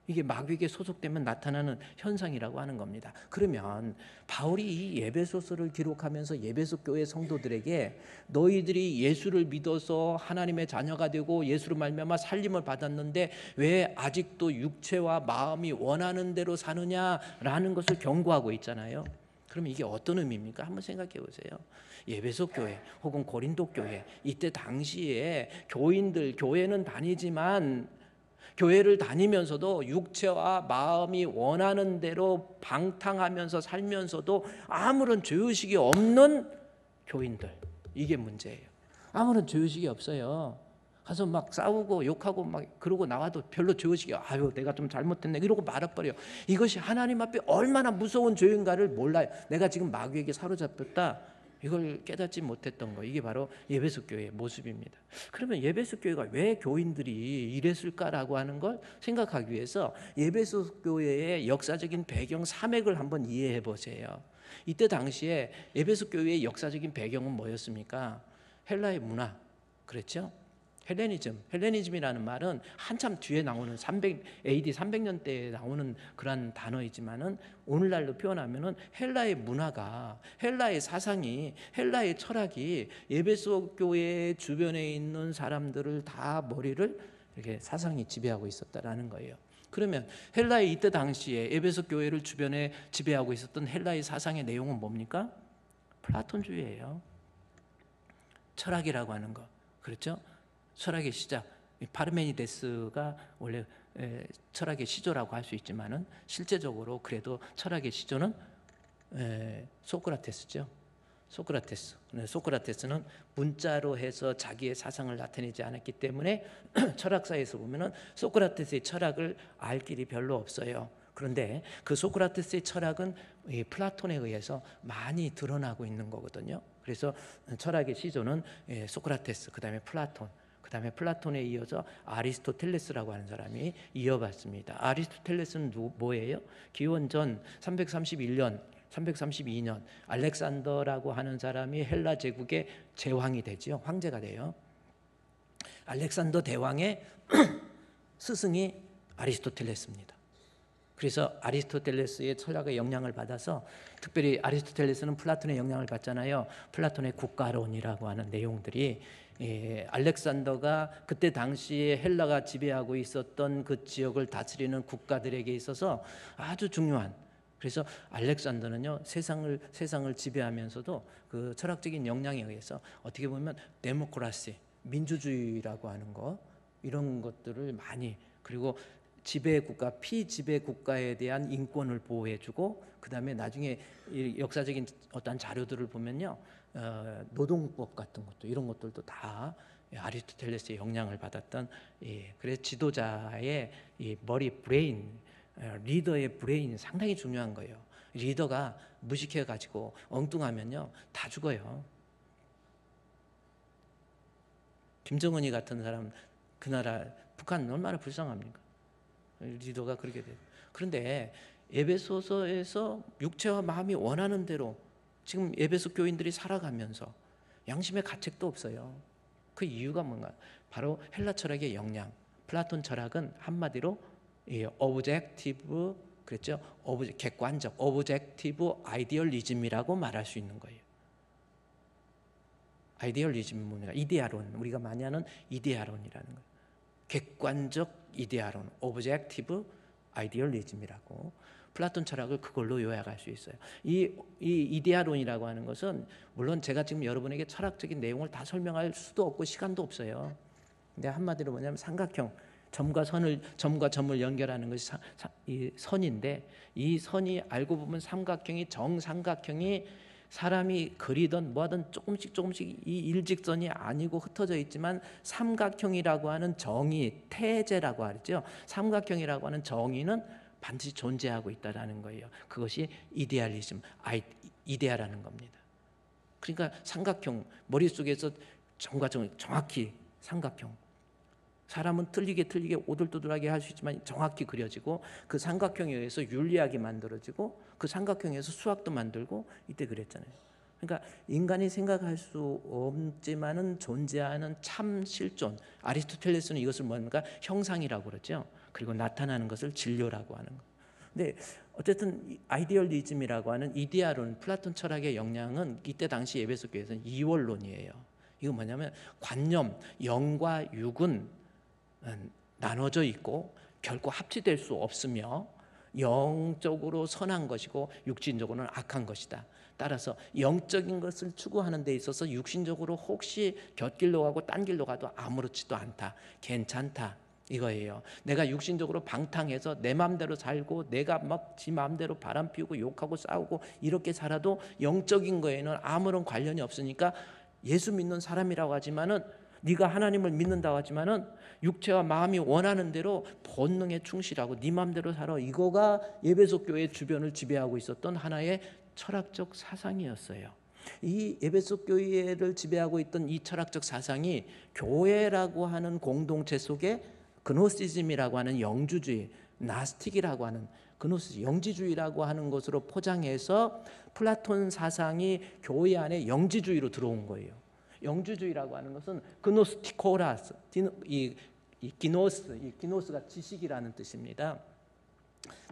이게 마귀에게 소속되면 나타나는 현상이라고 하는 겁니다. 그러면 바울이 이 에베소서를 기록하면서 에베소 교회 성도들에게 너희들이 예수를 믿어서 하나님의 자녀가 되고 예수로 말미암아 살림을 받았는데 왜 아직도 육체와 마음이 원하는 대로 사느냐라는 것을 경고하고 있잖아요. 그러면 이게 어떤 의미입니까? 한번 생각해 보세요. 에베소 교회 혹은 고린도 교회, 이때 당시에 교회는 다니지만 교회를 다니면서도 육체와 마음이 원하는 대로 방탕하면서 살면서도 아무런 죄의식이 없는 교인들, 이게 문제예요. 아무런 죄의식이 없어요. 가서 막 싸우고 욕하고 막 그러고 나와도 별로 죄의식이, 아유 내가 좀 잘못했네 이러고 말아버려요. 이것이 하나님 앞에 얼마나 무서운 죄인가를 몰라요. 내가 지금 마귀에게 사로잡혔다, 이걸 깨닫지 못했던 거, 이게 바로 에베소 교회의 모습입니다. 그러면 에베소 교회가 왜 교인들이 이랬을까라고 하는 걸 생각하기 위해서 에베소 교회의 역사적인 배경 산맥을 한번 이해해 보세요. 이때 당시에 에베소 교회의 역사적인 배경은 뭐였습니까? 헬라의 문화, 그랬죠? 헬레니즘이라는 말은 한참 뒤에 나오는 AD 300년대에 나오는 그런 단어이지만은 오늘날로 표현하면은 헬라의 문화가, 헬라의 사상이, 헬라의 철학이 에베소 교회 주변에 있는 사람들을 다 머리를 이렇게 사상이 지배하고 있었다라는 거예요. 그러면 헬라의 이때 당시에 에베소 교회를 주변에 지배하고 있었던 헬라의 사상의 내용은 뭡니까? 플라톤주의예요. 철학이라고 하는 거, 그렇죠? 철학의 시작, 파르메니데스가 원래 철학의 시조라고 할 수 있지만은 실제적으로 그래도 철학의 시조는 소크라테스죠. 소크라테스는 문자로 해서 자기의 사상을 나타내지 않았기 때문에 철학사에서 보면은 소크라테스의 철학을 알 길이 별로 없어요. 그런데 그 소크라테스의 철학은 이 플라톤에 의해서 많이 드러나고 있는 거거든요. 그래서 철학의 시조는 소크라테스, 그 다음에 플라톤, 그 다음에 플라톤에 이어서 아리스토텔레스라고 하는 사람이 이어받습니다. 아리스토텔레스는 뭐예요? 기원전 331년 332년 알렉산더라고 하는 사람이 헬라 제국의 제왕이 되죠. 황제가 돼요. 알렉산더 대왕의 스승이 아리스토텔레스입니다. 그래서 아리스토텔레스의 철학의 영향을 받아서, 특별히 아리스토텔레스는 플라톤의 영향을 받잖아요. 플라톤의 국가론이라고 하는 내용들이 알렉산더가 그때 당시에 헬라가 지배하고 있었던 그 지역을 다스리는 국가들에게 있어서 아주 중요한, 그래서 알렉산더는요 세상을 지배하면서도 그 철학적인 역량에 의해서 어떻게 보면 데모크라시, 민주주의라고 하는 거, 이런 것들을 많이, 그리고 지배 국가, 피지배 국가에 대한 인권을 보호해주고, 그 다음에 나중에 역사적인 어떤 자료들을 보면요, 노동법 같은 것도, 이런 것들도 다 아리스토텔레스의 영향을 받았던, 그래서 지도자의 이 머리, 브레인, 리더의 브레인이 상당히 중요한 거예요. 리더가 무식해가지고 엉뚱하면요 다 죽어요. 김정은이 같은 사람, 그 나라 북한 얼마나 불쌍합니까? 리더가 그렇게 돼요. 그런데 에베소서에서 육체와 마음이 원하는 대로 지금 에베소 교인들이 살아가면서 양심의 가책도 없어요. 그 이유가 뭔가? 바로 헬라 철학의 영향. 플라톤 철학은 한마디로 오브젝티브, 그랬죠? 객관적, 오브젝티브 아이디얼리즘이라고 말할 수 있는 거예요. 아이디얼리즘은 뭡니까? 이데아론, 우리가 많이 하는 이데아론이라는 거예요. 객관적 이데아론, 오브젝티브 아이디얼리즘이라고 플라톤 철학을 그걸로 요약할 수 있어요. 이 이데아론이라고 하는 것은, 물론 제가 지금 여러분에게 철학적인 내용을 다 설명할 수도 없고 시간도 없어요. 근데 한마디로 뭐냐면 삼각형, 점과 점을 연결하는 것이 이 선인데, 이 선이 알고 보면 삼각형이, 정삼각형이 사람이 그리던 뭐하든 조금씩 이 일직선이 아니고 흩어져 있지만, 삼각형이라고 하는 정의, 태제라고 하죠. 삼각형이라고 하는 정의는 반드시 존재하고 있다는 거예요. 그것이 이데알리즘, 이데아라는 겁니다. 그러니까 삼각형, 머릿속에서 점과 점, 정확히 삼각형, 사람은 틀리게 오돌토돌하게 할 수 있지만 정확히 그려지고, 그 삼각형에 의해서 윤리학이 만들어지고, 그 삼각형에서 수학도 만들고, 이때 그랬잖아요. 그러니까 인간이 생각할 수 없지만은 존재하는 참 실존, 아리스토텔레스는 이것을 뭔가 형상이라고 그러죠. 그리고 나타나는 것을 진료라고 하는 거. 근데 어쨌든 아이디얼리즘이라고 하는 이데아론, 플라톤 철학의 영향은 이때 당시 에베소 교회에서는 이원론이에요. 이거 뭐냐면, 관념, 영과 육은 나눠져 있고 결코 합치될 수 없으며, 영적으로 선한 것이고 육신적으로는 악한 것이다. 따라서 영적인 것을 추구하는 데 있어서 육신적으로 혹시 곁길로 가고 딴 길로 가도 아무렇지도 않다, 괜찮다, 이거예요. 내가 육신적으로 방탕해서 내 마음대로 살고, 내가 막 지 마음대로 바람 피우고 욕하고 싸우고 이렇게 살아도 영적인 거에는 아무런 관련이 없으니까, 예수 믿는 사람이라고 하지만은, 네가 하나님을 믿는다고 하지만은 육체와 마음이 원하는 대로 본능에 충실하고 네 마음대로 살아. 이거가 에베소 교회 주변을 지배하고 있었던 하나의 철학적 사상이었어요. 이 에베소 교회를 지배하고 있던 이 철학적 사상이 교회라고 하는 공동체 속에 그노시즘이라고 하는 영주주의, 나스틱이라고 하는 그노시즘, 영지주의라고 하는 것으로 포장해서 플라톤 사상이 교회 안에 영지주의로 들어온 거예요. 영주주의라고 하는 것은 그노스티코라스, 이 기노스가 지식이라는 뜻입니다.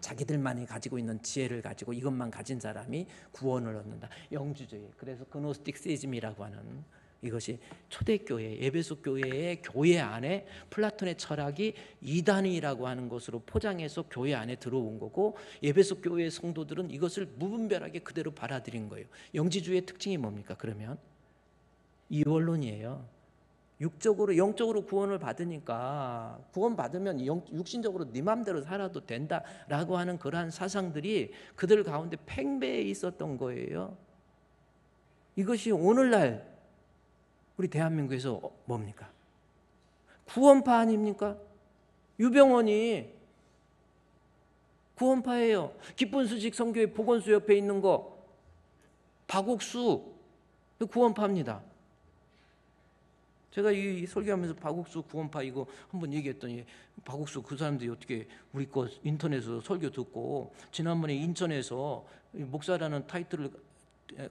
자기들만이 가지고 있는 지혜를 가지고 이것만 가진 사람이 구원을 얻는다, 영주주의. 그래서 그노스틱시즘이라고 하는 이것이 초대교회, 에베소 교회의 교회 안에 플라톤의 철학이 이단이라고 하는 것으로 포장해서 교회 안에 들어온 거고, 에베소 교회의 성도들은 이것을 무분별하게 그대로 받아들인 거예요. 영지주의의 특징이 뭡니까? 그러면 이원론이에요. 육적으로, 영적으로 구원을 받으니까 구원받으면 육신적으로 네 맘대로 살아도 된다라고 하는 그러한 사상들이 그들 가운데 팽배해 있었던 거예요. 이것이 오늘날 우리 대한민국에서 뭡니까? 구원파 아닙니까? 유병원이 구원파예요. 기쁜 소식 선교회 보건소 옆에 있는 거 박옥수 구원파입니다. 제가 이 설교하면서 박옥수 구원파 이거 한번 얘기했더니, 박옥수 그 사람들이 어떻게 우리 거 인터넷에서 설교 듣고, 지난번에 인천에서 목사라는 타이틀을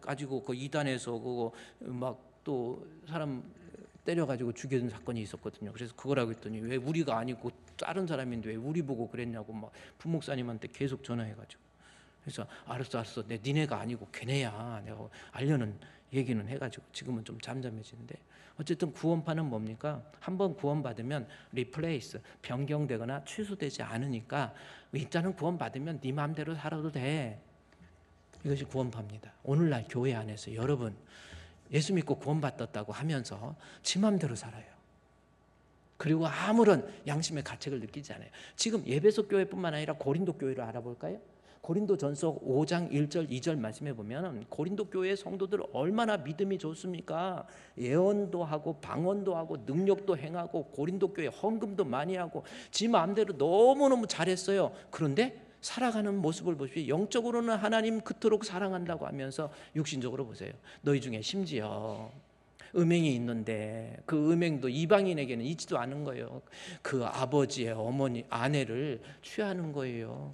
가지고 그 이단에서 그거 막 또 사람 때려가지고 죽여준 사건이 있었거든요. 그래서 그거라고 했더니 왜 우리가 아니고 다른 사람인데 왜 우리 보고 그랬냐고 막 부목사님한테 계속 전화해가지고, 그래서 알았어 니네가 아니고 걔네야 내가 알려는 얘기는 해가지고 지금은 좀 잠잠해지는데, 어쨌든 구원파는 뭡니까? 한번 구원받으면 리플레이스, 변경되거나 취소되지 않으니까 일단은 구원받으면 네 마음대로 살아도 돼. 이것이 구원파입니다. 오늘날 교회 안에서 여러분 예수 믿고 구원받았다고 하면서 지 마음대로 살아요. 그리고 아무런 양심의 가책을 느끼지 않아요. 지금 에베소 교회뿐만 아니라 고린도 교회를 알아볼까요? 고린도전서 5장 1절 2절 말씀해 보면 고린도 교회의 성도들 얼마나 믿음이 좋습니까? 예언도 하고 방언도 하고 능력도 행하고 고린도 교회 헌금도 많이 하고 지 마음대로 너무너무 잘했어요. 그런데 살아가는 모습을 보십시오. 영적으로는 하나님 그토록 사랑한다고 하면서 육신적으로 보세요. 너희 중에 심지어 음행이 있는데 그 음행도 이방인에게는 있지도 않은 거예요. 그 아버지의 어머니 아내를 취하는 거예요.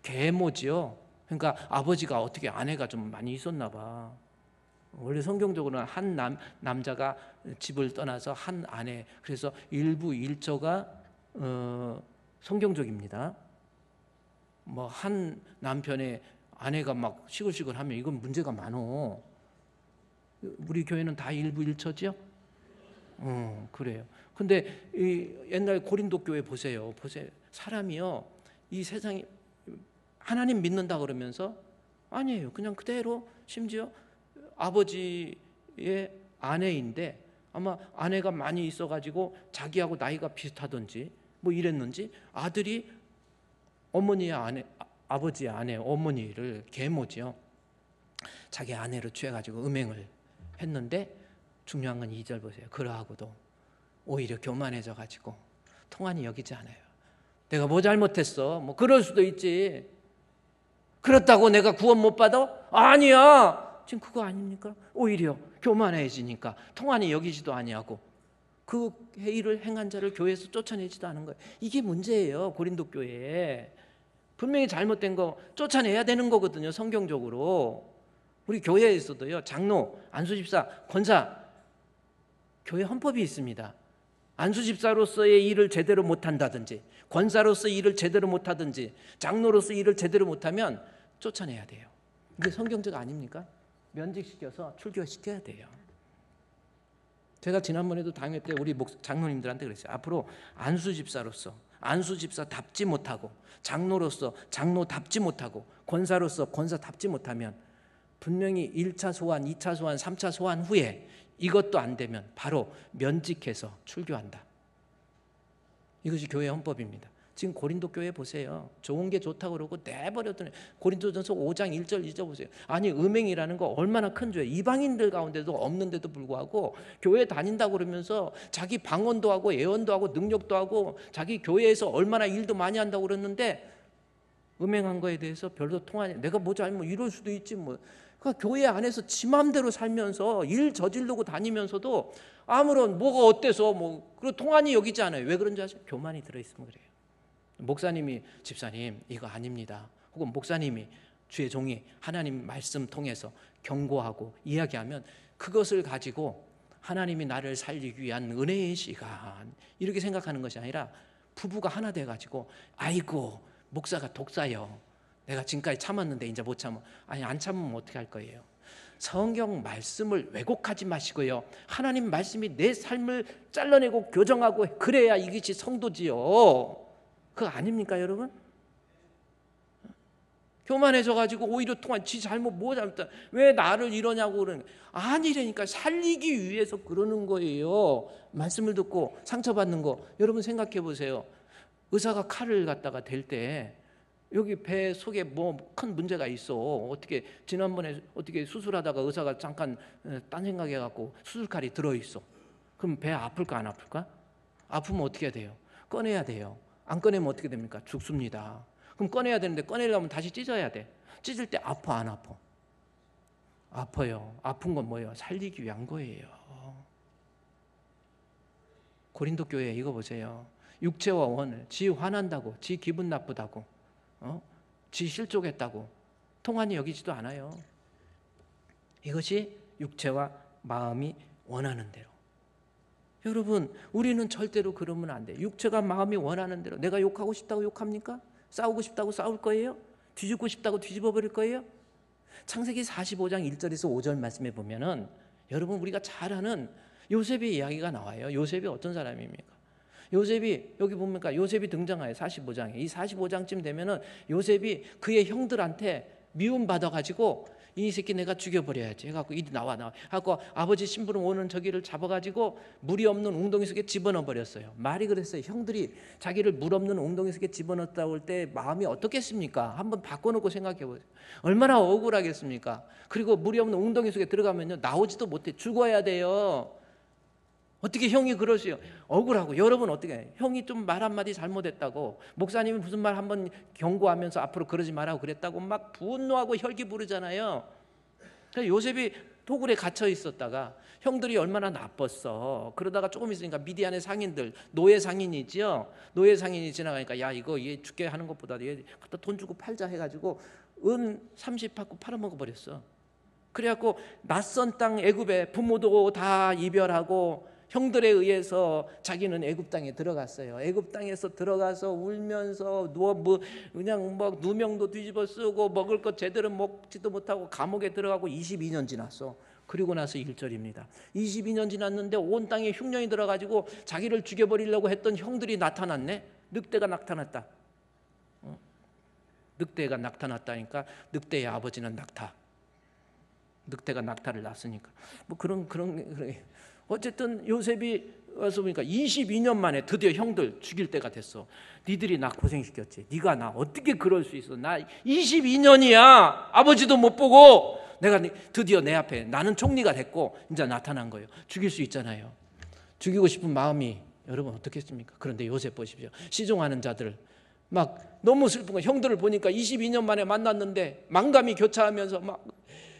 계모지요. 그러니까 아버지가 어떻게 아내가 좀 많이 있었나 봐. 원래 성경적으로는 한 남자가 집을 떠나서 한 아내, 그래서 일부 일처가 성경적입니다. 뭐 한 남편의 아내가 막 시글시글하면 이건 문제가 많어. 우리 교회는 다 일부 일처죠? 그래요. 근데 이 옛날 고린도 교회 보세요. 사람이요, 이 세상이 하나님 믿는다 그러면서 아니에요. 그냥 그대로, 심지어 아버지의 아내인데 아마 아내가 많이 있어가지고 자기하고 나이가 비슷하던지 뭐 이랬는지 아들이 어머니의 아내, 아버지의 아내, 어머니를 계모지요. 자기 아내를 취해가지고 음행을 했는데, 중요한 건 2절 보세요. 그러하고도 오히려 교만해져가지고 통한이 여기지 않아요. 내가 뭐 잘못했어? 뭐 그럴 수도 있지. 그렇다고 내가 구원 못 받아? 아니야. 지금 그거 아닙니까? 오히려 교만해지니까 통한이 여기지도 아니하고 그 회의를 행한 자를 교회에서 쫓아내지도 않은 거예요. 이게 문제예요. 고린도 교회에 분명히 잘못된 거 쫓아내야 되는 거거든요. 성경적으로. 우리 교회에서도요, 장로, 안수집사, 권사, 교회 헌법이 있습니다. 안수집사로서의 일을 제대로 못한다든지, 권사로서 일을 제대로 못하든지, 장로로서 일을 제대로 못하면 쫓아내야 돼요. 이게 성경적 아닙니까? 면직시켜서 출교시켜야 돼요. 제가 지난번에도 당회 때 우리 장로님들한테 그랬어요. 앞으로 안수집사로서 안수집사답지 못하고, 장로로서 장로답지 못하고, 권사로서 권사답지 못하면 분명히 1차 소환, 2차 소환, 3차 소환 후에 이것도 안 되면 바로 면직해서 출교한다. 이것이 교회 헌법입니다. 지금 고린도 교회 보세요. 좋은 게 좋다고 그러고 내버려두네. 고린도전서 5장 1절 2절 보세요. 아니, 음행이라는 거 얼마나 큰 죄예요. 이방인들 가운데도 없는데도 불구하고 교회 다닌다고 그러면서 자기 방언도 하고 예언도 하고 능력도 하고 자기 교회에서 얼마나 일도 많이 한다고 그랬는데 음행한 거에 대해서 별로 통하냐. 내가 뭐 잘못 이럴 수도 있지 뭐. 그러니까 교회 안에서 지 맘대로 살면서 일 저지르고 다니면서도 아무런 뭐가 어때서 뭐 그리고 통한이 여기지 않아요. 왜 그런지 아세요? 교만이 들어있으면 그래요. 목사님이 집사님 이거 아닙니다. 혹은 목사님이 주의 종이 하나님 말씀 통해서 경고하고 이야기하면 그것을 가지고 하나님이 나를 살리기 위한 은혜의 시간 이렇게 생각하는 것이 아니라 부부가 하나 돼가지고 아이고 목사가 독사요. 내가 지금까지 참았는데 이제 못 참아. 아니, 안 참으면 어떻게 할 거예요? 성경 말씀을 왜곡하지 마시고요. 하나님 말씀이 내 삶을 잘라내고 교정하고 그래야 이것이 성도지요. 그거 아닙니까 여러분? 교만해져가지고 오히려 통한 지 잘못 뭐 잘못했다. 왜 나를 이러냐고 그러는 거예요. 아니라니까 살리기 위해서 그러는 거예요. 말씀을 듣고 상처받는 거 여러분 생각해 보세요. 의사가 칼을 갖다가 댈 때 여기 배 속에 뭐 큰 문제가 있어. 어떻게 지난번에 어떻게 수술하다가 의사가 잠깐 딴 생각해갖고 수술칼이 들어있어. 그럼 배 아플까 안 아플까? 아프면 어떻게 해야 돼요? 꺼내야 돼요. 안 꺼내면 어떻게 됩니까? 죽습니다. 그럼 꺼내야 되는데 꺼내려면 다시 찢어야 돼. 찢을 때 아파 안 아파? 아파요. 아픈 건 뭐예요? 살리기 위한 거예요. 고린도 교회 이거 보세요. 육체와 원을 지 화난다고 지 기분 나쁘다고 지 실족했다고 통한이 여기지도 않아요. 이것이 육체와 마음이 원하는 대로. 여러분 우리는 절대로 그러면 안 돼. 육체가 마음이 원하는 대로. 내가 욕하고 싶다고 욕합니까? 싸우고 싶다고 싸울 거예요? 뒤집고 싶다고 뒤집어 버릴 거예요? 창세기 45장 1절에서 5절 말씀에 보면은 여러분 우리가 잘 아는 요셉의 이야기가 나와요. 요셉이 어떤 사람입니까? 요셉이 여기 보니까 요셉이 등장해요. 45장에. 이 45장쯤 되면은 요셉이 그의 형들한테 미움 받아 가지고 이 새끼 내가 죽여버려야지 해갖고 이리 나와 하고 아버지 심부름 오는 저기를 잡아가지고 물이 없는 웅덩이 속에 집어넣어 버렸어요. 말이 그랬어요. 형들이 자기를 물 없는 웅덩이 속에 집어넣었다 올 때 마음이 어떻겠습니까? 한번 바꿔놓고 생각해 보세요. 얼마나 억울하겠습니까? 그리고 물이 없는 웅덩이 속에 들어가면요 나오지도 못해. 죽어야 돼요. 어떻게 형이 그러시요? 억울하고. 여러분 어떻게 해요? 형이 좀 말 한마디 잘못했다고 목사님이 무슨 말 한번 경고하면서 앞으로 그러지 말라고 그랬다고 막 분노하고 혈기 부르잖아요. 요셉이 토굴에 gat혀 있었다가 형들이 얼마나 나빴어. 그러다가 조금 있으니까 미디안의 상인들, 노예 상인이지요. 노예 상인이 지나가니까 야 이거 얘 죽게 하는 것보다 얘 갖다 돈 주고 팔자 해가지고 은 30 받고 팔아먹어 버렸어. 그래갖고 낯선 땅 애굽에 부모도 다 이별하고 형들에 의해서 자기는 애굽 땅에 들어갔어요. 애굽 땅에서 들어가서 울면서 그냥 뭐 누명도 뒤집어 쓰고 먹을 것 제대로 먹지도 못하고 감옥에 들어가고 22년 지났어. 그리고 나서 1절입니다. 22년 지났는데 온 땅에 흉년이 들어가지고 자기를 죽여버리려고 했던 형들이 나타났네. 늑대가 나타났다. 늑대가 나타났다니까. 늑대의 아버지는 낙타. 늑대가 낙타를 낳았으니까 뭐 그런 어쨌든 요셉이 와서 보니까 22년 만에 드디어 형들 죽일 때가 됐어. 니들이 나 고생시켰지. 네가 나 어떻게 그럴 수 있어. 나 22년이야 아버지도 못 보고 내가 드디어 내 앞에 나는 총리가 됐고 이제 나타난 거예요. 죽일 수 있잖아요. 죽이고 싶은 마음이 여러분 어떻겠습니까? 그런데 요셉 보십시오. 시종하는 자들 막 너무 슬픈 거. 형들을 보니까 22년 만에 만났는데 망감이 교차하면서 막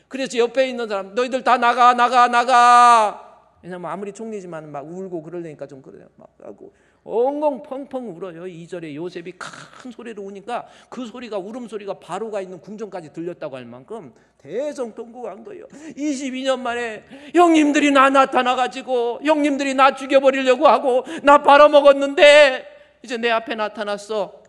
그래서 옆에 있는 사람 너희들 다 나가. 왜냐면 아무리 총리지만 막 울고 그러려니까 좀 그래요. 막 하고 엉엉 펑펑 울어요. 2절에 요셉이 큰 소리로 우니까 그 소리가 울음소리가 바로가 있는 궁전까지 들렸다고 할 만큼 대성통곡한 거예요. 22년 만에 형님들이 나 나타나가지고 형님들이 나 죽여버리려고 하고 나 팔아먹었는데 이제 내 앞에 나타났어.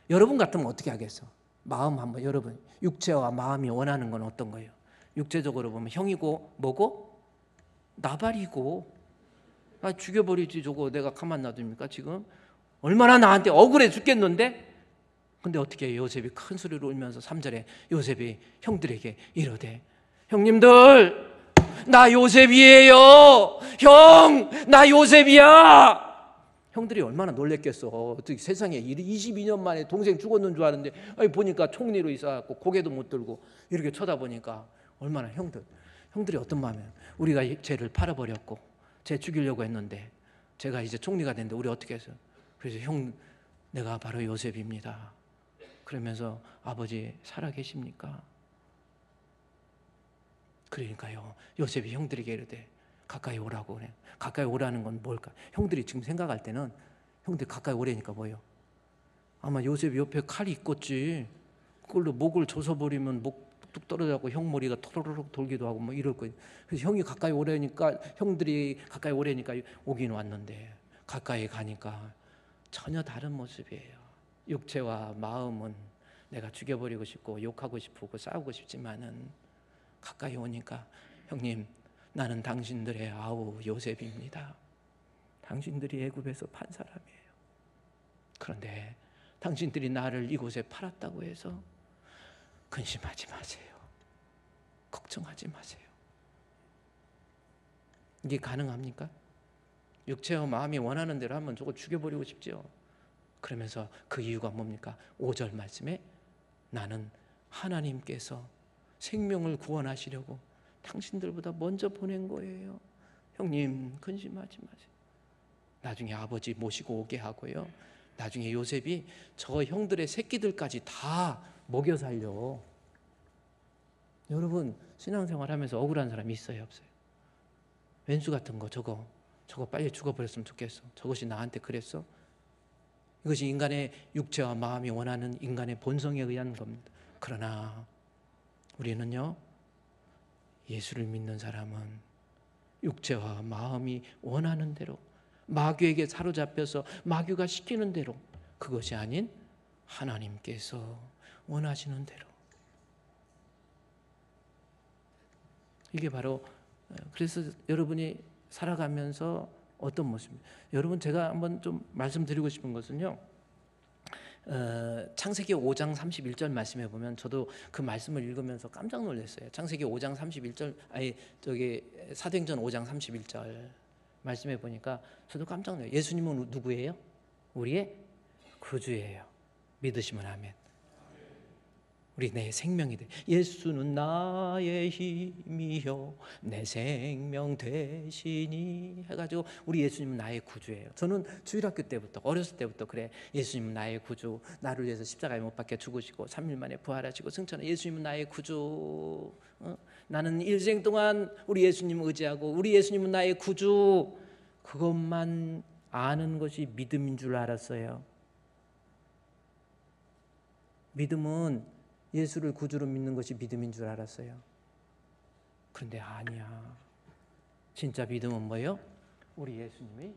여러분 같으면 어떻게 하겠어? 마음 한번 여러분 육체와 마음이 원하는 건 어떤 거예요? 육체적으로 보면 형이고 뭐고? 나발이고. 아, 죽여버리지 저거 내가 가만 놔둡니까 지금? 얼마나 나한테 억울해 죽겠는데? 근데 어떻게 해요? 요셉이 큰 소리로 울면서 3절에 요셉이 형들에게 이러되 형님들 나 요셉이에요. 형 나 요셉이야. 형들이 얼마나 놀랬겠어. 어떻게 세상에 22년 만에 동생 죽었는 줄 아는데 보니까 총리로 있어갖고 고개도 못 들고 이렇게 쳐다보니까 얼마나 형들이 어떤 마음이에요? 우리가 쟤를 팔아버렸고 쟤 죽이려고 했는데 제가 이제 총리가 됐는데 우리 어떻게 했어요? 그래서 형 내가 바로 요셉입니다. 그러면서 아버지 살아계십니까? 그러니까요 요셉이 형들에게 이르되 가까이 오라고 그래. 가까이 오라는 건 뭘까? 형들이 지금 생각할 때는 형들이 가까이 오라니까 뭐예요? 아마 요셉이 옆에 칼이 있겠지. 그걸로 목을 조서버리면 목 뚝 떨어져갖고 형 머리가 토로록 돌기도 하고 뭐 이럴 거예요. 그래서 형이 가까이 오라니까 형들이 가까이 오라니까 오긴 왔는데 가까이 가니까 전혀 다른 모습이에요. 육체와 마음은 내가 죽여버리고 싶고 욕하고 싶고 싸우고 싶지만은 가까이 오니까 형님, 나는 당신들의 아우 요셉입니다. 당신들이 애굽에서 판 사람이에요. 그런데 당신들이 나를 이곳에 팔았다고 해서 근심하지 마세요. 걱정하지 마세요. 이게 가능합니까? 육체와 마음이 원하는 대로 하면 저거 죽여버리고 싶죠. 그러면서 그 이유가 뭡니까? 5절 말씀에 나는 하나님께서 생명을 구원하시려고 당신들보다 먼저 보낸 거예요. 형님, 근심하지 마세요. 나중에 아버지 모시고 오게 하고요, 나중에 요셉이 저 형들의 새끼들까지 다 먹여 살려. 여러분, 신앙생활 하면서 억울한 사람이 있어요, 없어요? 왼수 같은 거, 저거 빨리 죽어버렸으면 좋겠어. 저것이 나한테 그랬어? 이것이 인간의 육체와 마음이 원하는 인간의 본성에 의한 겁니다. 그러나 우리는요, 예수를 믿는 사람은 육체와 마음이 원하는 대로, 마귀에게 사로잡혀서 마귀가 시키는 대로, 그것이 아닌 하나님께서 원하시는 대로. 이게 바로, 그래서 여러분이 살아가면서 어떤 모습입니다. 여러분, 제가 한번 좀 말씀드리고 싶은 것은요, 창세기 5장 31절 말씀해 보면 저도 그 말씀을 읽으면서 깜짝 놀랐어요. 창세기 5장 31절, 사도행전 5장 31절 말씀해 보니까 저도 깜짝 놀라요. 예수님은 누구예요? 우리의 구주예요. 믿으시면 아멘. 우리 내 생명이 돼. 예수는 나의 힘이요 내 생명 되시니 해가지고 우리 예수님은 나의 구주예요. 저는 주일학교 때부터, 어렸을 때부터 그래. 예수님은 나의 구주, 나를 위해서 십자가에 못 박혀 죽으시고 3일 만에 부활하시고 승천하. 예수님은 나의 구주. 나는 일생 동안 우리 예수님을 의지하고 우리 예수님은 나의 구주, 그것만 아는 것이 믿음인 줄 알았어요. 믿음은 예수를 구주로 믿는 것이 믿음인 줄 알았어요. 그런데 아니야. 진짜 믿음은 뭐예요? 우리 예수님이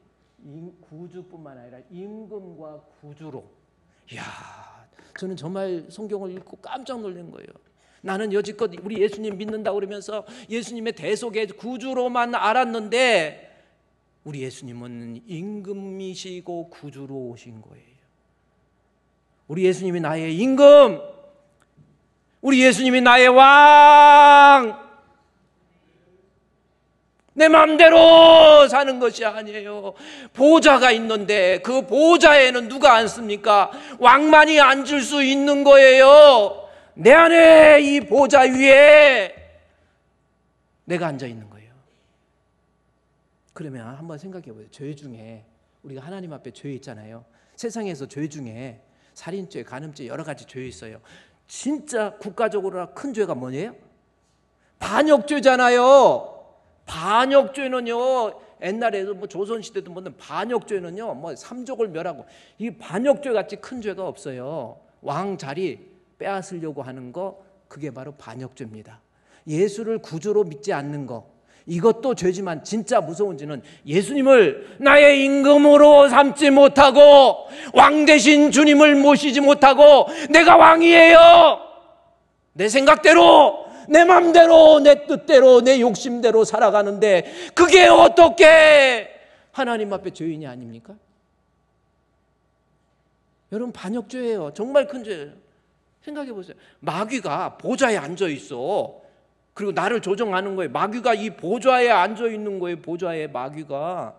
구주뿐만 아니라 임금과 구주로. 이야, 저는 정말 성경을 읽고 깜짝 놀란 거예요. 나는 여지껏 우리 예수님 믿는다고 그러면서 예수님의 대속의 구주로만 알았는데 우리 예수님은 임금이시고 구주로 오신 거예요. 우리 예수님이 나의 임금, 우리 예수님이 나의 왕. 내 마음대로 사는 것이 아니에요. 보좌가 있는데 그 보좌에는 누가 앉습니까? 왕만이 앉을 수 있는 거예요. 내 안에 이 보좌 위에 내가 앉아 있는 거예요. 그러면 한번 생각해 보세요. 죄 중에, 우리가 하나님 앞에 죄 있잖아요. 세상에서 죄 중에 살인죄, 간음죄, 여러 가지 죄 있어요. 진짜 국가적으로 큰 죄가 뭐예요? 반역죄잖아요. 반역죄는요, 옛날에도 뭐 조선시대도 뭐든 반역죄는요, 뭐 삼족을 멸하고, 이 반역죄 같이 큰 죄가 없어요. 왕 자리 빼앗으려고 하는 거, 그게 바로 반역죄입니다. 예수를 구주로 믿지 않는 거, 이것도 죄지만 진짜 무서운 죄는 예수님을 나의 임금으로 삼지 못하고 왕 대신 주님을 모시지 못하고 내가 왕이에요, 내 생각대로, 내 맘대로, 내 뜻대로, 내 욕심대로 살아가는데 그게 어떻게 하나님 앞에 죄인이 아닙니까? 여러분, 반역죄예요. 정말 큰 죄예요. 생각해 보세요. 마귀가 보좌에 앉아 있어. 그리고 나를 조종하는 거예요. 마귀가 이 보좌에 앉아 있는 거예요. 보좌에 마귀가.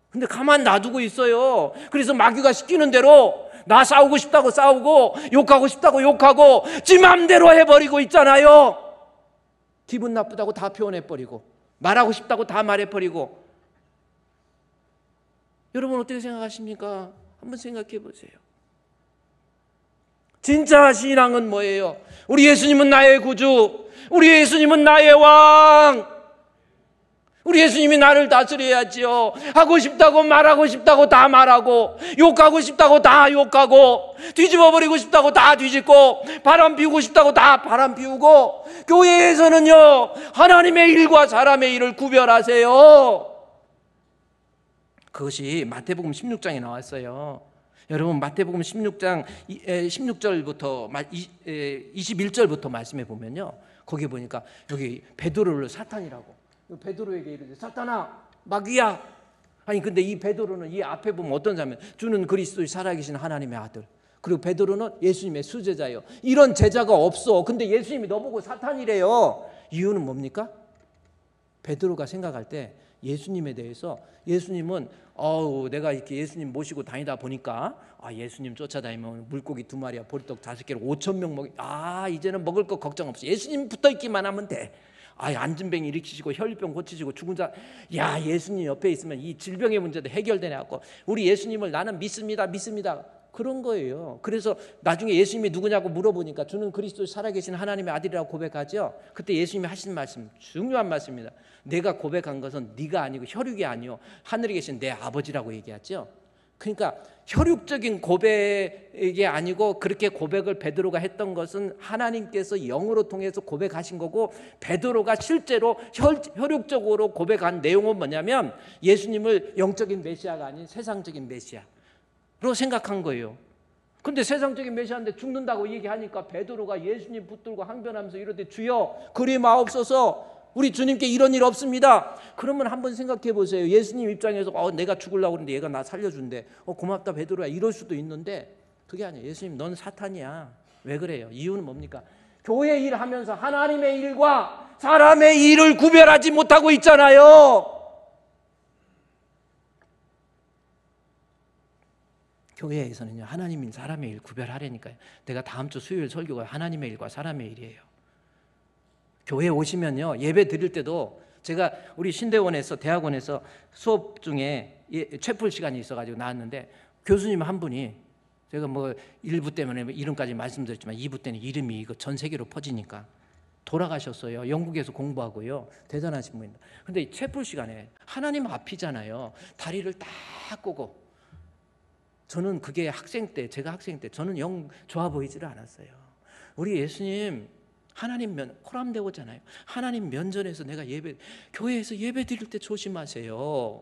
근데 가만 놔두고 있어요. 그래서 마귀가 시키는 대로 나 싸우고 싶다고 싸우고 욕하고 싶다고 욕하고 지 맘대로 해버리고 있잖아요. 기분 나쁘다고 다 표현해버리고 말하고 싶다고 다 말해버리고. 여러분 어떻게 생각하십니까? 한번 생각해 보세요. 진짜 신앙은 뭐예요? 우리 예수님은 나의 구주, 우리 예수님은 나의 왕, 우리 예수님이 나를 다스려야지요. 하고 싶다고 말하고 싶다고 다 말하고, 욕하고 싶다고 다 욕하고, 뒤집어버리고 싶다고 다 뒤집고, 바람 피우고 싶다고 다 바람 피우고. 교회에서는요, 하나님의 일과 사람의 일을 구별하세요. 그것이 마태복음 16장에 나왔어요. 여러분 마태복음 16장 16절부터 21절부터 말씀해 보면요, 거기 보니까 여기 베드로를 사탄이라고, 베드로에게 이르되 사탄아 마귀야. 아니 근데 이 베드로는 이 앞에 보면 어떤 사람이에요? 주는 그리스도의 살아계신 하나님의 아들, 그리고 베드로는 예수님의 수제자예요. 이런 제자가 없어. 근데 예수님이 너보고 사탄이래요. 이유는 뭡니까? 베드로가 생각할 때 예수님에 대해서, 예수님은 내가 이렇게 예수님 모시고 다니다 보니까 예수님 쫓아다니면 물고기 2마리와 보리떡 5개로 5,000명 먹이, 이제는 먹을 거 걱정 없어. 예수님 붙어 있기만 하면 돼. 안진뱅이 일으키시고 혈류병 고치시고 죽은 자, 예수님 옆에 있으면 이 질병의 문제도 해결되네 갖고 우리 예수님을 나는 믿습니다. 그런 거예요. 그래서 나중에 예수님이 누구냐고 물어보니까 주는 그리스도 살아계신 하나님의 아들이라고 고백하죠. 그때 예수님이 하신 말씀, 중요한 말씀입니다. 내가 고백한 것은 네가 아니고 혈육이 아니요 하늘에 계신 내 아버지라고 얘기하죠. 그러니까 혈육적인 고백이 아니고, 그렇게 고백을 베드로가 했던 것은 하나님께서 영으로 통해서 고백하신 거고, 베드로가 실제로 혈육적으로 고백한 내용은 뭐냐면 예수님을 영적인 메시아가 아닌 세상적인 메시아로 생각한 거예요. 근데 세상적인 메시아인데 죽는다고 얘기하니까 베드로가 예수님 붙들고 항변하면서 이러되 주여 그리 마옵소서, 우리 주님께 이런 일 없습니다. 그러면 한번 생각해 보세요. 예수님 입장에서 내가 죽으려고 그러는데 얘가 나 살려준대. 고맙다 베드로야, 이럴 수도 있는데 그게 아니에요. 예수님 넌 사탄이야. 왜 그래요? 이유는 뭡니까? 교회 일하면서 하나님의 일과 사람의 일을 구별하지 못하고 있잖아요. 교회에서는요, 하나님 일 사람의 일 구별하려니까요. 내가 다음 주 수요일 설교가 하나님의 일과 사람의 일이에요. 교회에 오시면요, 예배 드릴 때도 제가 우리 신대원에서 대학원에서 수업 중에 채플 시간이 있어가지고 나왔는데, 교수님 한 분이, 제가 1부 때문에 이름까지 말씀드렸지만 2부 때는 이름이 이거 전 세계로 퍼지니까 돌아가셨어요. 영국에서 공부하고요. 대단하신 분입니다. 근데 이 채플 시간에 하나님 앞이잖아요. 다리를 딱 꼬고, 저는 그게 제가 학생 때 저는 영 좋아 보이지를 않았어요. 우리 예수님 하나님 코람되고잖아요. 하나님 면전에서 내가 교회에서 예배 드릴 때 조심하세요.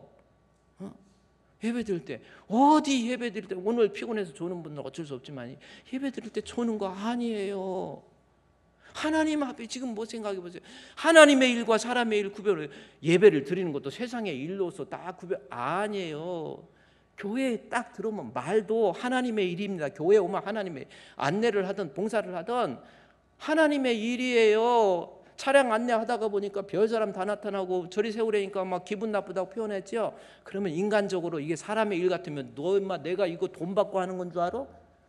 예배 드릴 때, 어디 예배 드릴 때, 오늘 피곤해서 조는 분들 어쩔 수 없지만 예배 드릴 때 조는 거 아니에요. 하나님 앞에 지금 생각해 보세요. 하나님의 일과 사람의 일 구별을, 예배를 드리는 것도 세상의 일로서 딱 구별 아니에요. 교회에 딱 들어오면 말도 하나님의 일입니다. 교회에 오면 하나님의 안내를 하든 봉사를 하든 하나님의 일이에요. 차량 안내하다가 보니까 별사람 다 나타나고 저리 세우려니까 막 기분 나쁘다고 표현했죠. 그러면 인간적으로 이게 사람의 일 같으면 너 인마 내가 이거 돈 받고 하는 건 줄 알아?